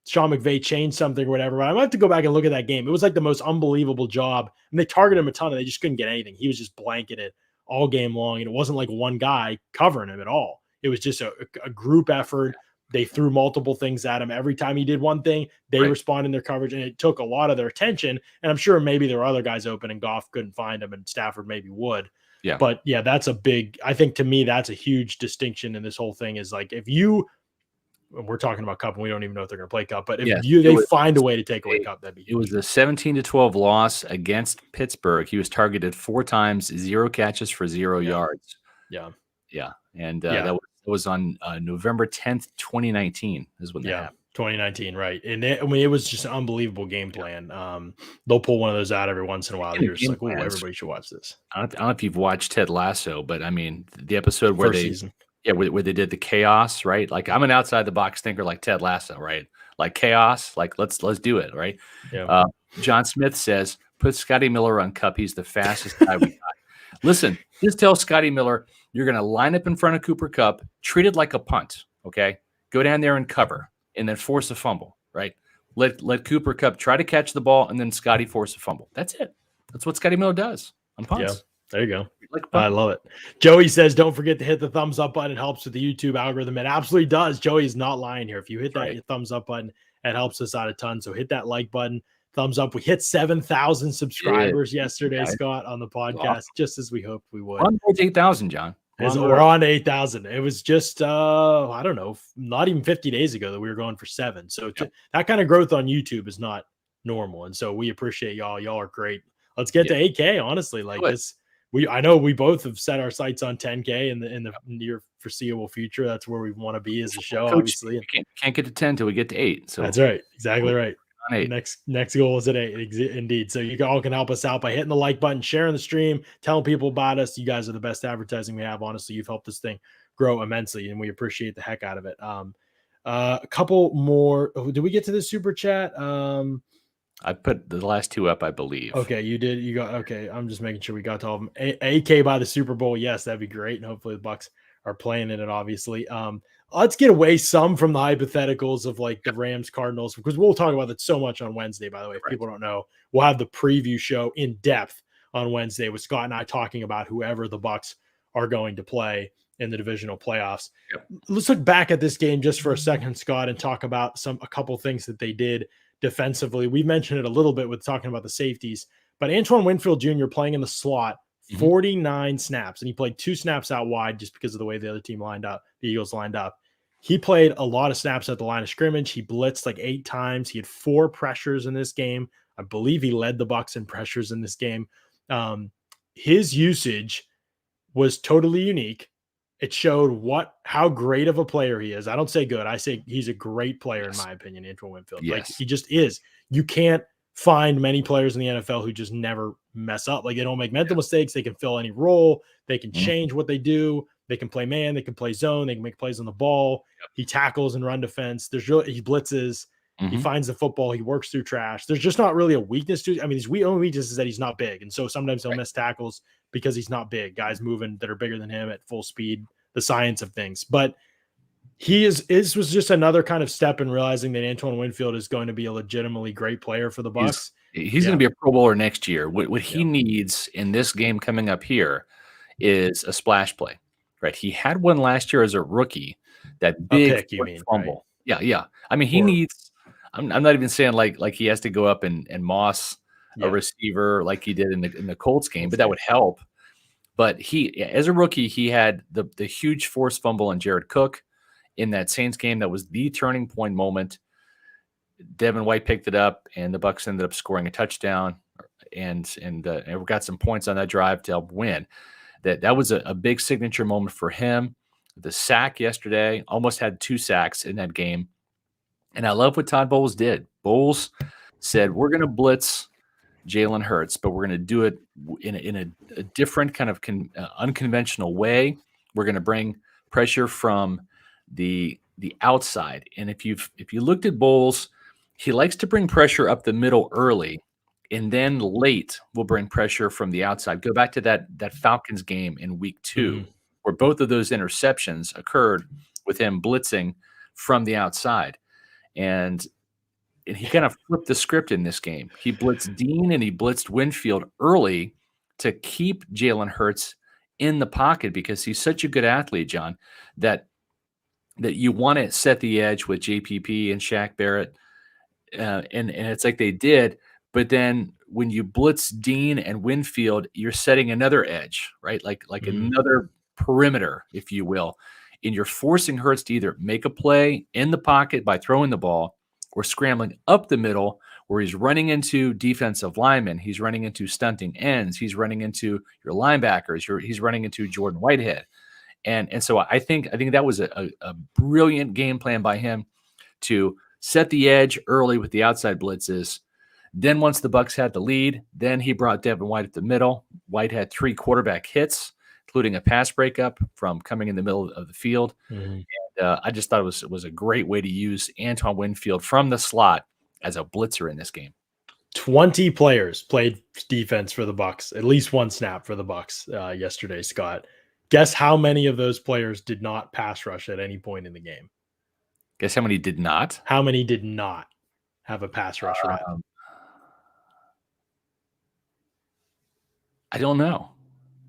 Sean McVay changed something or whatever, but I might have to go back and look at that game. It was like the most unbelievable job, and they targeted him a ton, and they just couldn't get anything. He was just blanketed all game long, and it wasn't like one guy covering him at all. It was just a group effort. They threw multiple things at him. Every time he did one thing, they responded in their coverage, and it took a lot of their attention. And I'm sure maybe there were other guys open, and Goff couldn't find him, and Stafford maybe would. Yeah. But yeah, I think to me, that's a huge distinction in this whole thing, is like, if you we're talking about Cup, and we don't even know if they're going to play Cup. But if Yes, they find a way to take away Cup, that'd be huge. It was a 17-12 loss against Pittsburgh. He was targeted 4 times, 0 catches for 0 yards. Yeah. And that was on November 10th, 2019 is when that happened. 2019, right. And it was just an unbelievable game plan. They'll pull one of those out every once in a while. You're just like, oh, everybody should watch this. I don't know if you've watched Ted Lasso, but I mean, the episode where season. where they did the chaos, right? Like, I'm an outside the box thinker like Ted Lasso, right? Like chaos, like let's do it, right? Yeah. John Smith says, put Scotty Miller on Cup. He's the fastest guy we got. Listen, just tell Scotty Miller you're going to line up in front of Cooper Kupp, treat it like a punt, okay? Go down there and cover, and then force a fumble, right? Let Cooper Kupp try to catch the ball, and then Scotty force a fumble. That's it. That's what Scotty Miller does on punts. Yeah, there you go. I love it. Joey says, don't forget to hit the thumbs up button. It helps with the YouTube algorithm. It absolutely does. Joey's not lying here. If you hit that thumbs up button, it helps us out a ton. So hit that like button, thumbs up. We hit 7,000 subscribers yesterday, Scott, on the podcast, just as we hoped we would. We're on 8,000, John. We're on 8,000. It was just, I don't know, not even 50 days ago that we were going for 7. So that kind of growth on YouTube is not normal. And so we appreciate y'all. Y'all are great. Let's get to 8K, honestly. Like this. I know we both have set our sights on 10K in the near foreseeable future. That's where we want to be as a show, obviously. Can't get to 10 till we get to 8. So that's right. Exactly right. Next goal is at 8. Indeed. So you all can help us out by hitting the like button, sharing the stream, telling people about us. You guys are the best advertising we have. Honestly, you've helped this thing grow immensely, and we appreciate the heck out of it. A couple more. Did we get to the super chat? I put the last 2 up, I believe. Okay, you did. You got okay. I'm just making sure we got to all of them. AK by the Super Bowl. Yes, that'd be great. And hopefully the Bucs are playing in it, obviously. Let's get away some from the hypotheticals of like the Rams Cardinals, because we'll talk about that so much on Wednesday, by the way. If people don't know, we'll have the preview show in depth on Wednesday with Scott and I talking about whoever the Bucs are going to play in the divisional playoffs. Let's look back at this game just for a second, Scott, and talk about a couple things that they did defensively. We mentioned it a little bit with talking about the safeties, but Antoine Winfield Jr. playing in the slot, 49 snaps, and he played 2 snaps out wide just because of the way the other team lined up, the Eagles lined up. He played a lot of snaps at the line of scrimmage. He blitzed like 8 times. He had 4 pressures in this game. I believe he led the Bucs in pressures in this game. His usage was totally unique. It showed how great of a player he is. I don't say good. I say he's a great player, in my opinion, Antoine Winfield. Like, he just is. You can't find many players in the NFL who just never mess up. Like, they don't make mental mistakes. They can fill any role. They can change what they do. They can play man. They can play zone. They can make plays on the ball. He tackles and run defense. He blitzes. He finds the football. He works through trash. There's just not really a weakness to it. I mean, his only weakness is that he's not big. And so sometimes he'll miss tackles because he's not big. Guys moving that are bigger than him at full speed, the science of things. But this was just another kind of step in realizing that Antoine Winfield is going to be a legitimately great player for the Bucs. He's going to be a Pro Bowler next year. What he needs in this game coming up here is a splash play, right? He had one last year as a rookie, that big fumble. Right? Yeah. I mean, he needs. I'm not even saying like he has to go up and moss a receiver like he did in the Colts game, but that would help. But he, as a rookie, he had the huge forced fumble on Jared Cook in that Saints game. That was the turning point moment. Devin White picked it up, and the Bucs ended up scoring a touchdown, and we got some points on that drive to help win. That was a big signature moment for him. The sack yesterday, almost had 2 sacks in that game. And I love what Todd Bowles did. Bowles said, we're going to blitz Jalen Hurts, but we're going to do it in a different kind of unconventional way. We're going to bring pressure from the outside. And if you looked at Bowles, he likes to bring pressure up the middle early, and then late we'll bring pressure from the outside. Go back to that Falcons game in week 2, where both of those interceptions occurred with him blitzing from the outside. And he kind of flipped the script in this game. He blitzed Dean and he blitzed Winfield early to keep Jalen Hurts in the pocket, because he's such a good athlete, John, that you want to set the edge with JPP and Shaq Barrett. And it's like they did. But then when you blitz Dean and Winfield, you're setting another edge, right? Like another perimeter, if you will. and you're forcing Hurts to either make a play in the pocket by throwing the ball or scrambling up the middle where he's running into defensive linemen, he's running into stunting ends, he's running into your linebackers, he's running into Jordan Whitehead. And so I think that was a brilliant game plan by him to set the edge early with the outside blitzes. Then once the Bucs had the lead, then he brought Devin White up the middle. White had 3 quarterback hits, including a pass breakup from coming in the middle of the field. And I just thought it was a great way to use Antoine Winfield from the slot as a blitzer in this game. 20 players played defense for the Bucs, at least one snap for the Bucs yesterday, Scott. Guess how many of those players did not pass rush at any point in the game? Guess how many did not? How many did not have a pass rush rep? I don't know.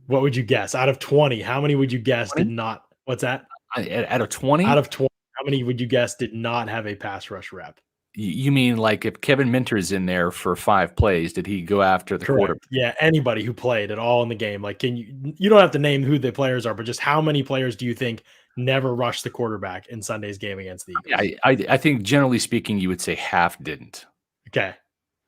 What would you guess? Out of 20, how many would you guess 20? did not? What's that? Out of 20? Out of 20, how many would you guess did not have a pass rush rep? You mean like if Kevin Minter's in there for 5 plays, did he go after the quarterback? Yeah, anybody who played at all in the game. Like, you don't have to name who the players are, but just how many players do you think never rushed the quarterback in Sunday's game against the Eagles? I think generally speaking, you would say half didn't. Okay.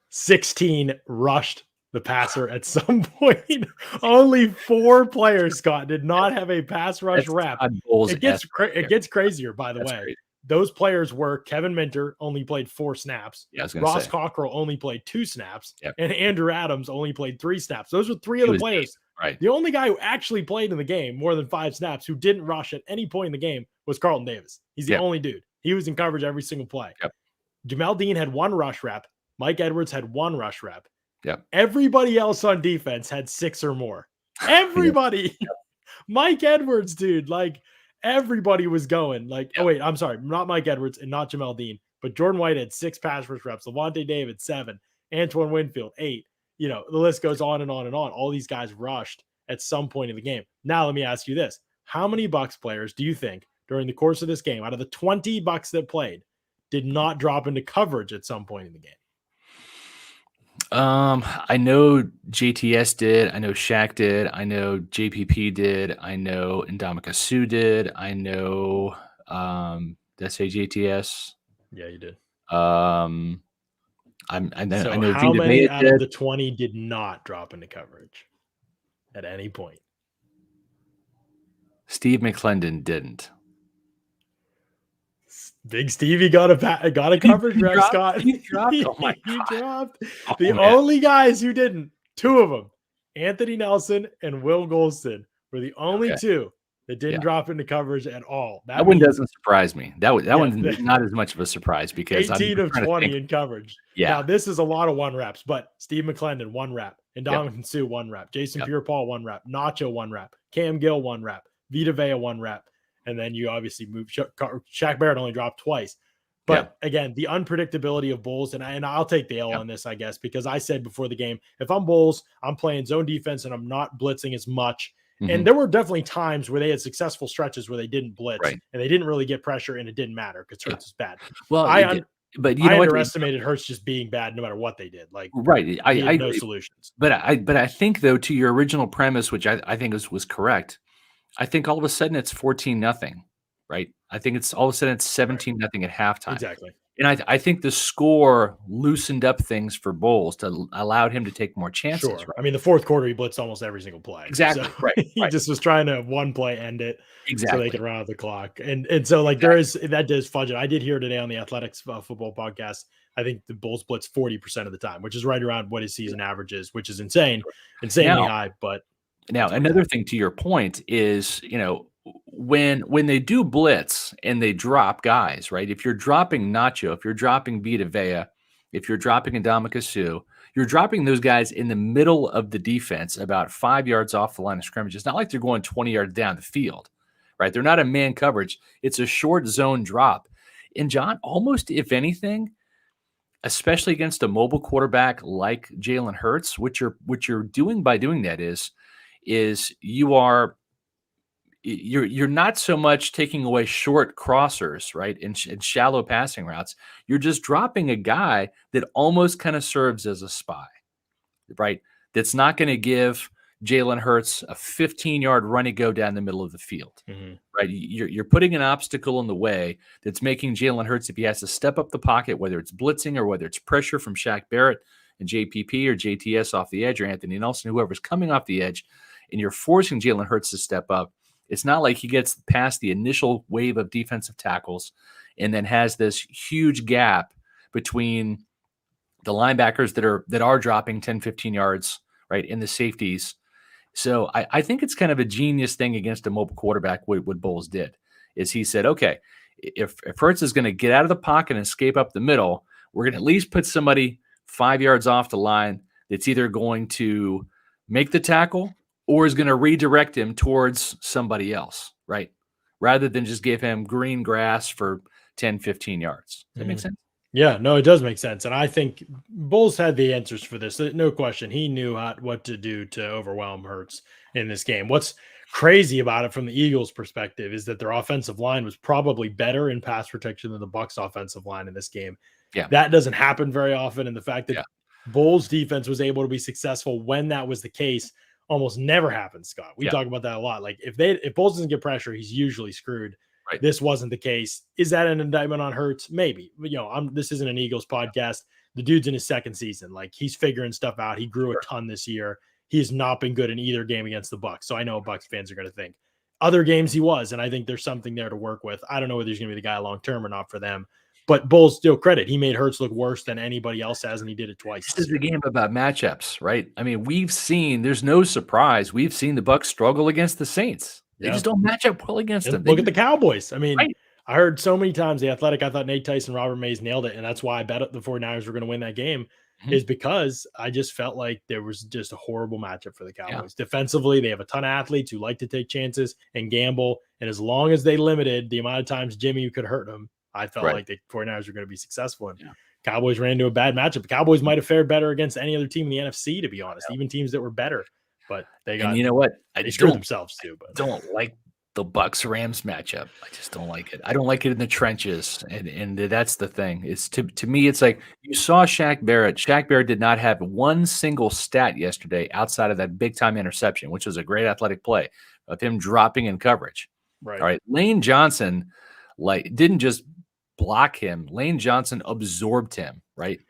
16 rushed the passer at some point. Only 4 players, Scott, did not have a pass rush rep. It gets crazier, by the way. Great. Those players were Kevin Minter, only played 4 snaps. Yeah, Ross Cockrell only played 2 snaps. Yep. And Andrew Adams only played 3 snaps. Those were 3 of the players. Right. The only guy who actually played in the game more than 5 snaps, who didn't rush at any point in the game, was Carlton Davis. He's the only dude. He was in coverage every single play. Yep. Jamel Dean had 1 rush rep. Mike Edwards had 1 rush rep. Yep. Everybody else on defense had 6 or more. Everybody. Yep. Mike Edwards, dude, like everybody was going. Like, oh wait, I'm sorry, not Mike Edwards and not Jamel Dean, but Jordan White had 6 pass rush reps. Levante David 7, Antoine Winfield 8. You know, the list goes on and on and on. All these guys rushed at some point in the game. Now let me ask you this: how many Bucs players do you think during the course of this game, out of the 20 Bucs that played, did not drop into coverage at some point in the game? I know JTS did. I know Shaq did. I know JPP did. I know Ndamukong Suh did. I know, did I say JTS? Yeah, you did. I know how many out of the 20 did not drop into coverage at any point? Steve McClendon didn't. Big Stevie got a coverage rep, Scott. He dropped. Oh my God. He dropped. The only guys who didn't, 2 of them, Anthony Nelson and Will Golston, were the only 2 that didn't drop into coverage at all. That one doesn't surprise me. That one's not as much of a surprise because 18 of 20 in coverage. Yeah. Now this is a lot of 1 reps, but Steve McClendon 1 rep, and Ndamukong Suh 1 rep, Jason Pierre-Paul 1 rep, Nacho 1 rep, Cam Gill 1 rep, Vita Vea 1 rep. And then you obviously move. Shaq Barrett only dropped twice. But again, the unpredictability of Bowles, and I'll take the L on this, I guess, because I said before the game, if I'm Bowles, I'm playing zone defense and I'm not blitzing as much. Mm-hmm. And there were definitely times where they had successful stretches where they didn't blitz and they didn't really get pressure, and it didn't matter because Hurts is bad. Well, I underestimated Hurts just being bad no matter what they did. Like, I had no solutions. But I think though, to your original premise, which I think was correct, I think all of a sudden it's 14-0, right? I think it's all of a sudden it's 17-0 at halftime. Exactly. And I think the score loosened up things for Bowles to allow him to take more chances. Sure. Right? I mean, the 4th quarter, he blitzed almost every single play. Exactly. So he just was trying to 1 play end it so they could run out the clock. And so like that does fudge it. I did hear today on the Athletics football podcast, I think the Bulls blitz 40% of the time, which is right around what his season average is, which is insanely high. But now another thing to your point is, you know, when they do blitz and they drop guys, right? If you're dropping Nacho, if you're dropping Vita Vea, if you're dropping Ndamukong Suh, you're dropping those guys in the middle of the defense about 5 yards off the line of scrimmage. It's not like they're going 20 yards down the field, right? They're not a man coverage. It's a short zone drop. And John, almost if anything, especially against a mobile quarterback like Jalen Hurts, what you're doing by doing that is you're not so much taking away short crossers, right, and shallow passing routes. You're just dropping a guy that almost kind of serves as a spy, right? That's not going to give Jalen Hurts a 15-yard run and go down the middle of the field, right? You're putting an obstacle in the way that's making Jalen Hurts, if he has to step up the pocket, whether it's blitzing or whether it's pressure from Shaq Barrett and JPP or JTS off the edge or Anthony Nelson, whoever's coming off the edge, and you're forcing Jalen Hurts to step up. It's not like he gets past the initial wave of defensive tackles and then has this huge gap between the linebackers that are dropping 10, 15 yards, right, in the safeties. So I think it's kind of a genius thing against a mobile quarterback, what Bowles did, is he said, okay, if Hurts is going to get out of the pocket and escape up the middle, we're going to at least put somebody 5 yards off the line that's either going to make the tackle or is going to redirect him towards somebody else, right? Rather than just give him green grass for 10, 15 yards. Does that make sense? Yeah, no, it does make sense. And I think Bowles had the answers for this. No question. He knew what to do to overwhelm Hurts in this game. What's crazy about it from the Eagles' perspective is that their offensive line was probably better in pass protection than the Bucs' offensive line in this game. Yeah. That doesn't happen very often. And the fact that Bowles' defense was able to be successful when that was the case almost never happens, Scott. We talk about that a lot. Like if Bowles doesn't get pressure, he's usually screwed. Right. This wasn't the case. Is that an indictment on Hurts? Maybe. This isn't an Eagles podcast. The dude's in his second season. Like, he's figuring stuff out. He grew a ton this year. He has not been good in either game against the Bucs. So I know Bucs fans are going to think other games he was, and I think there's something there to work with. I don't know whether he's going to be the guy long term or not for them. But Bowles, still credit. He made Hurts look worse than anybody else has, and he did it twice. This is the game about matchups, right? I mean, there's no surprise. We've seen the Bucs struggle against the Saints. They just don't match up well against them. Look at the Cowboys. I mean, I heard so many times The Athletic, I thought Nate Tyson, Robert Mays nailed it, and that's why I bet the 49ers were going to win that game, is because I just felt like there was just a horrible matchup for the Cowboys. Defensively, they have a ton of athletes who like to take chances and gamble, and as long as they limited the amount of times Jimmy could hurt them, I felt like the 49ers were going to be successful. And Cowboys ran into a bad matchup. The Cowboys might have fared better against any other team in the NFC, to be honest, even teams that were better. But they got, and you know what? They screwed themselves too. But don't like the Bucs Rams matchup. I just don't like it. I don't like it in the trenches, and that's the thing. It's to me, it's like you saw Shaq Barrett. Shaq Barrett did not have one single stat yesterday outside of that big time interception, which was a great athletic play of him dropping in coverage. Right. All right. Lane Johnson didn't just block him. Lane Johnson absorbed him. Right.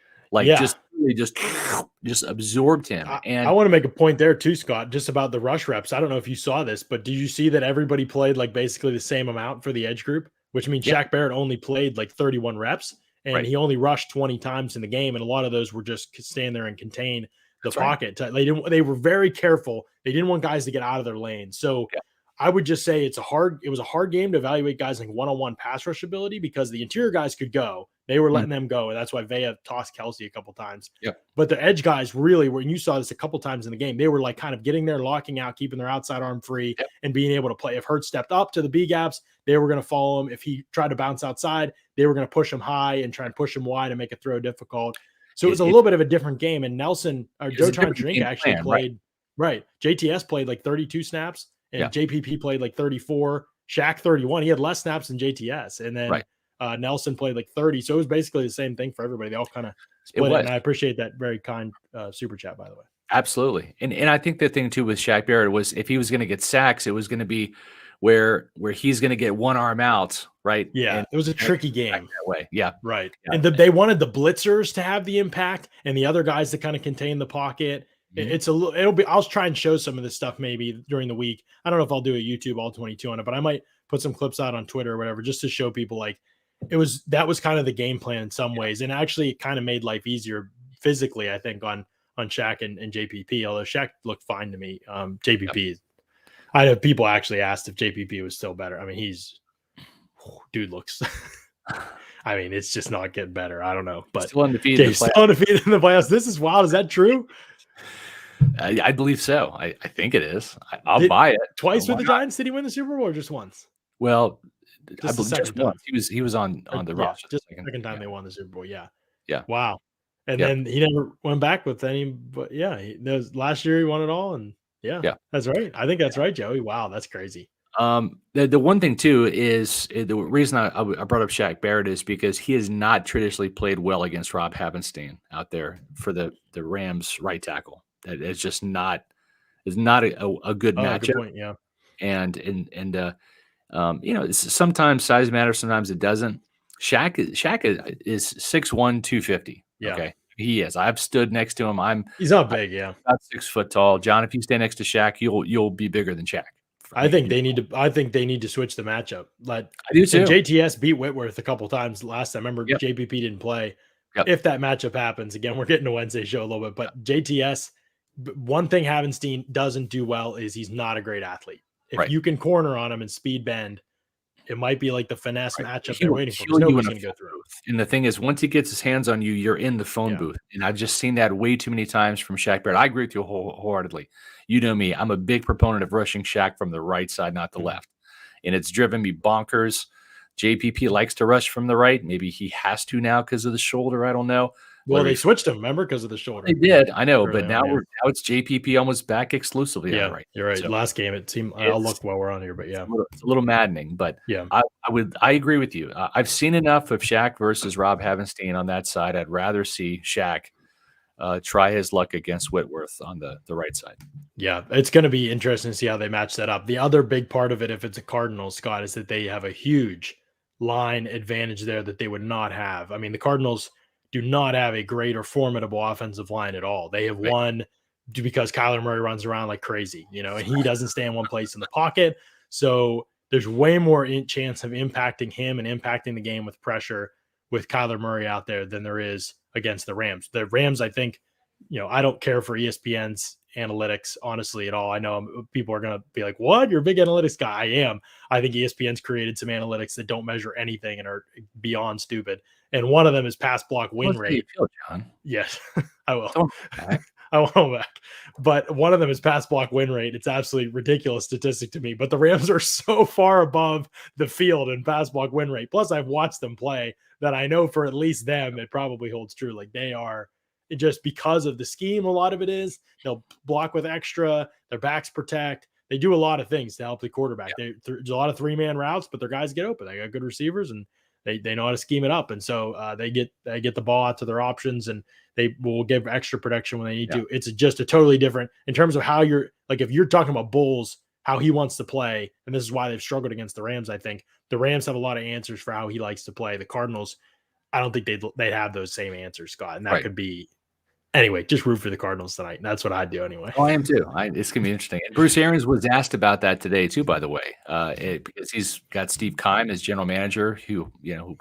Just absorbed him. And I want to make a point there too, Scott, just about the rush reps. I don't know if you saw this, but did you see that everybody played like basically the same amount for the edge group, which means Shaq Barrett only played like 31 reps and he only rushed 20 times in the game. And a lot of those were just stand there and contain the pocket. They were very careful. They didn't want guys to get out of their lane. So I would just say it was a hard game to evaluate guys like one-on-one pass rush ability because the interior guys could go. They were letting them go. And that's why Vea tossed Kelsey a couple times. But the edge guys really were, and you saw this a couple times in the game, they were like kind of getting there, locking out, keeping their outside arm free and being able to play. If Hurts stepped up to the B gaps, they were going to follow him. If he tried to bounce outside, they were going to push him high and try and push him wide and make a throw difficult. So it was a little bit of a different game. And Nelson or Joe Drink actually played, right. JTS played like 32 snaps and JPP played like 34, Shaq 31. He had less snaps than JTS. And then Nelson played like 30. So it was basically the same thing for everybody. They all kind of split it. And I appreciate that very kind super chat, by the way. Absolutely. And I think the thing too with Shaq Barrett was if he was going to get sacks, it was going to be where he's going to get one arm out, right? Yeah, and it was a tricky game that way. Yeah, right. Yeah. And they wanted the blitzers to have the impact and the other guys to kind of contain the pocket. I'll try and show some of this stuff maybe during the week. I don't know if I'll do a YouTube all 22 on it, but I might put some clips out on Twitter or whatever, just to show people like that was kind of the game plan in some ways. And actually it kind of made life easier physically, I think, on Shaq and JPP, although Shaq looked fine to me. JPP, I have people actually asked if JPP was still better. I mean, dude looks, I mean, it's just not getting better. I don't know, but still undefeated in the playoffs. This is wild. Is that true? I believe so. I think it is. I'll buy it. Twice with the Giants? Did he win the Super Bowl or just once? Well, I believe just once. He was on the roster. Just the second time they won the Super Bowl. Yeah. Yeah. Wow. And then he never went back with any. But last year he won it all, and that's right. I think that's right, Joey. Wow, that's crazy. The one thing too is the reason I brought up Shaq Barrett is because he has not traditionally played well against Rob Havenstein out there for the Rams right tackle. That is just not is not a good matchup. Good point. Yeah. And sometimes size matters, sometimes it doesn't. Shaq is 6'1", 250. Yeah. Okay. He is. I've stood next to him. He's not big, yeah. About 6 foot tall. John, if you stand next to Shaq, you'll be bigger than Shaq. I think they need to switch the matchup. Like, I do too. JTS beat Whitworth a couple times last time. Remember, JPP didn't play. Yep. If that matchup happens, again, we're getting to Wednesday show a little bit, but JTS, one thing Havenstein doesn't do well is he's not a great athlete. If you can corner on him and speed bend, it might be like the finesse matchup they're waiting for. Nobody's going to go through. And the thing is, once he gets his hands on you, you're in the phone booth. And I've just seen that way too many times from Shaq Barrett. I agree with you wholeheartedly. You know me. I'm a big proponent of rushing Shaq from the right side, not the left. And it's driven me bonkers. JPP likes to rush from the right. Maybe he has to now because of the shoulder. I don't know. Well, they switched him, remember, because of the shoulder. They did, I know, but now it's JPP almost back exclusively. Yeah, right. You're right. So last game, it seemed. I'll look while we're on here, but yeah, it's a little maddening. But yeah, I agree with you. I've seen enough of Shaq versus Rob Havenstein on that side. I'd rather see Shaq try his luck against Whitworth on the right side. Yeah, it's going to be interesting to see how they match that up. The other big part of it, if it's a Cardinals, Scott, is that they have a huge line advantage there that they would not have. I mean, the Cardinals do not have a great or formidable offensive line at all. They have won because Kyler Murray runs around like crazy, and he doesn't stay in one place in the pocket. So there's way more chance of impacting him and impacting the game with pressure with Kyler Murray out there than there is against the Rams. The Rams, I think, I don't care for ESPN's analytics, honestly, at all. I know people are going to be like, what? You're a big analytics guy. I am. I think ESPN's created some analytics that don't measure anything and are beyond stupid. And one of them is pass block win rate. Feel, John? Yes, I will. I want to back. But one of them is pass block win rate. It's absolutely ridiculous statistic to me. But the Rams are so far above the field in pass block win rate. Plus, I've watched them play that I know for at least them, it probably holds true. Like they are just because of the scheme. A lot of it is they'll block with extra. Their backs protect. They do a lot of things to help the quarterback. There's a lot of 3-man routes, but their guys get open. They got good receivers and they know how to scheme it up. And so they get the ball out to their options and they will give extra protection when they need to. It's just a totally different in terms of how you're like, if you're talking about Bowles, how he wants to play. And this is why they've struggled against the Rams. I think the Rams have a lot of answers for how he likes to play. The Cardinals, I don't think they'd have those same answers, Scott. And that could be, anyway, just root for the Cardinals tonight. That's what I'd do anyway. Oh, I am too. It's going to be interesting. And Bruce Arians was asked about that today too, by the way, because he's got Steve Keim as general manager, who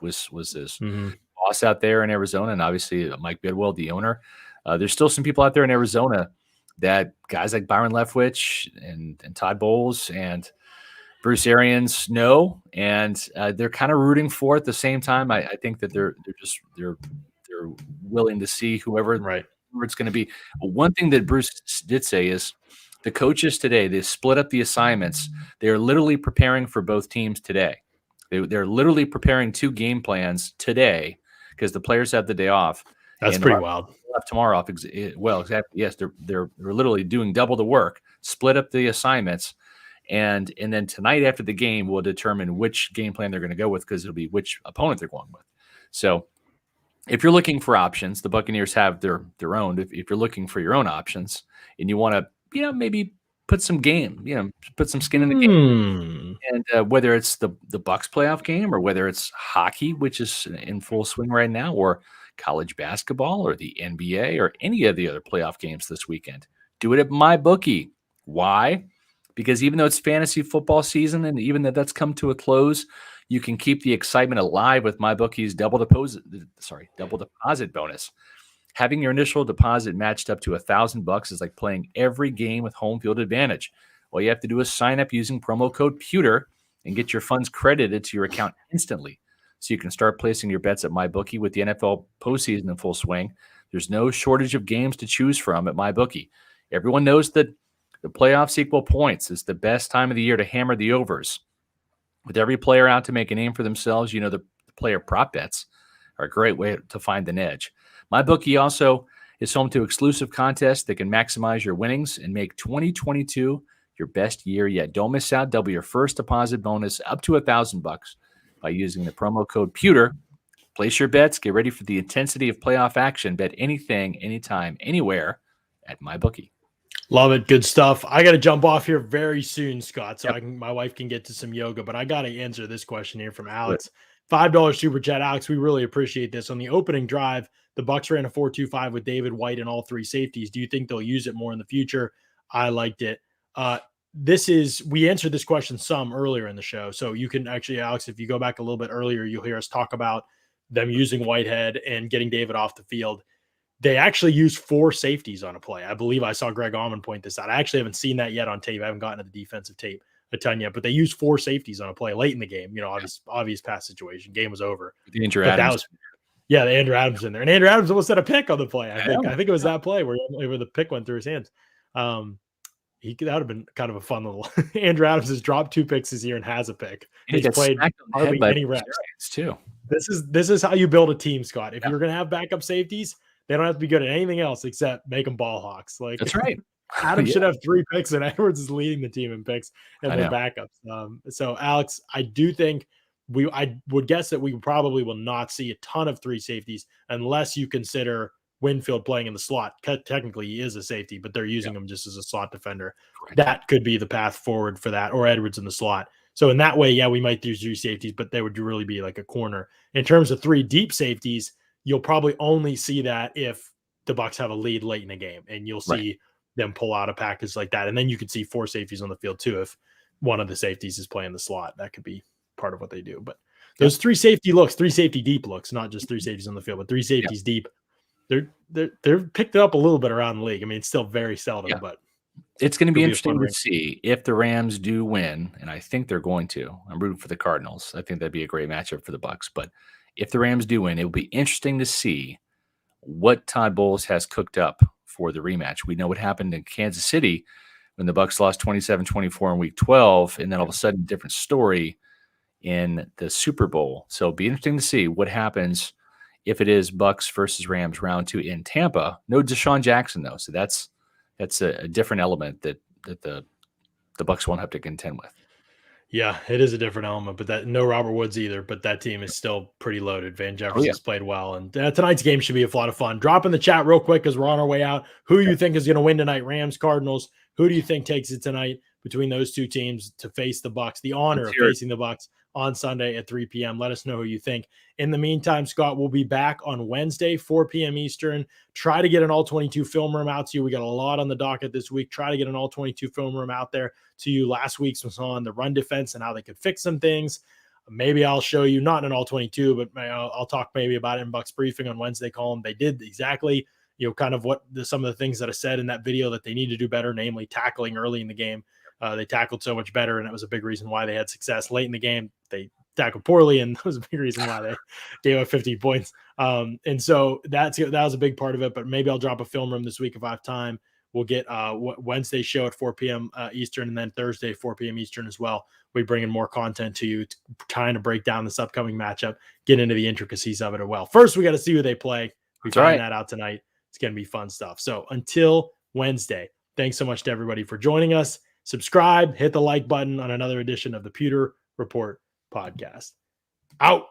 was his boss out there in Arizona, and obviously Mike Bidwell, the owner. There's still some people out there in Arizona that guys like Byron Leftwich and Todd Bowles and Bruce Arians know, and they're kind of rooting for it at the same time. I think that they're willing to see whoever it's going to be. But one thing that Bruce did say is the coaches today, they split up the assignments. They are literally preparing for both teams today. They're literally preparing 2 game plans today because the players have the day off. That's pretty wild. Tomorrow off. Well, exactly. Yes, they're literally doing double the work, split up the assignments. And then tonight after the game, we'll determine which game plan they're going to go with because it'll be which opponent they're going with. So if you're looking for options, the Buccaneers have their own. If you're looking for your own options and you want to, maybe put some put some skin in the game. And whether it's the Bucs playoff game or whether it's hockey, which is in full swing right now, or college basketball or the NBA or any of the other playoff games this weekend, do it at MyBookie. Why? Because even though it's fantasy football season and even though that's come to a close, you can keep the excitement alive with MyBookie's double deposit bonus. Having your initial deposit matched up to $1,000 is like playing every game with home field advantage. All you have to do is sign up using promo code Pewter and get your funds credited to your account instantly. So you can start placing your bets at MyBookie with the NFL postseason in full swing. There's no shortage of games to choose from at MyBookie. Everyone knows that the playoffs equal points. It's the best time of the year to hammer the overs. With every player out to make a name for themselves, the player prop bets are a great way to find an edge. MyBookie also is home to exclusive contests that can maximize your winnings and make 2022 your best year yet. Don't miss out. Double your first deposit bonus up to $1,000 by using the promo code Pewter. Place your bets. Get ready for the intensity of playoff action. Bet anything, anytime, anywhere at MyBookie. Love it. Good stuff. I got to jump off here very soon, Scott, so my wife can get to some yoga, but I got to answer this question here from Alex. $5 super chat. Alex, we really appreciate this. On the opening drive, the Bucs ran a 4-2-5 with David White and all three safeties. Do you think they'll use it more in the future? I liked it. We answered this question some earlier in the show. So you can actually, Alex, if you go back a little bit earlier, you'll hear us talk about them using Whitehead and getting David off the field. They actually used 4 safeties on a play. I believe I saw Greg Allman point this out. I actually haven't seen that yet on tape. I haven't gotten to the defensive tape a ton yet, but they used 4 safeties on a play late in the game. Obvious pass situation. Game was over. The Andrew Adams. The Andrew Adams in there. And Andrew Adams almost had a pick on the play. I think it was that play where the pick went through his hands. That would have been kind of a fun little. Andrew Adams has dropped 2 picks this year and has a pick. He's played hardly any reps too. This is how you build a team, Scott. If you're going to have backup safeties, they don't have to be good at anything else except make them ball hawks. That's right. Adam should have 3 picks, and Edwards is leading the team in picks and their backups. So, Alex, I do think I would guess that we probably will not see a ton of 3 safeties unless you consider Winfield playing in the slot. Technically, he is a safety, but they're using him just as a slot defender. Correct. That could be the path forward for that, or Edwards in the slot. So in that way, we might do 3 safeties, but they would really be like a corner. In terms of 3 deep safeties, you'll probably only see that if the Bucs have a lead late in the game, and you'll see them pull out a package like that. And then you could see 4 safeties on the field too. If one of the safeties is playing the slot, that could be part of what they do. But those 3 safety looks, 3 safety deep looks, not just 3 safeties on the field, but 3 safeties deep. They're picked up a little bit around the league. I mean, it's still very seldom, but it's going to be interesting to see if the Rams do win, and I think they're going to. I'm rooting for the Cardinals. I think that'd be a great matchup for the Bucs. But if the Rams do win, it will be interesting to see what Todd Bowles has cooked up for the rematch. We know what happened in Kansas City when the Bucs lost 27-24 in Week 12, and then all of a sudden, different story in the Super Bowl. So it'll be interesting to see what happens if it is Bucs versus Rams round 2 in Tampa. No Deshaun Jackson, though. So that's a different element that the Bucs won't have to contend with. Yeah, it is a different element, but no Robert Woods either, but that team is still pretty loaded. Van Jefferson's played well, and tonight's game should be a lot of fun. Drop in the chat real quick because we're on our way out. Who do you think is going to win tonight, Rams, Cardinals? Who do you think takes it tonight between those 2 teams to face the Bucs? The honor of facing the Bucs on Sunday at 3 p.m. Let us know who you think. In the meantime, Scott, we'll be back on Wednesday, 4 p.m. Eastern. Try to get an all-22 film room out to you. We got a lot on the docket this week. Try to get an all-22 film room out there to you. Last week's was on the run defense and how they could fix some things. Maybe I'll show you, not an all-22, but I'll talk maybe about it in Bucs Briefing on Wednesday column. They did exactly, kind of what some of the things that I said in that video that they need to do better, namely tackling early in the game. They tackled so much better, and it was a big reason why they had success. Late in the game, they tackled poorly, and that was a big reason why they gave up 50 points. And so that was a big part of it, but maybe I'll drop a film room this week if I have time. We'll get Wednesday show at 4 p.m. Eastern, and then Thursday, 4 p.m. Eastern as well. We bring in more content to you, trying to break down this upcoming matchup, get into the intricacies of it as well. First, we got to see who they play. We find that out tonight. It's going to be fun stuff. So until Wednesday, thanks so much to everybody for joining us. Subscribe, hit the like button on another edition of the Pewter Report podcast. Out.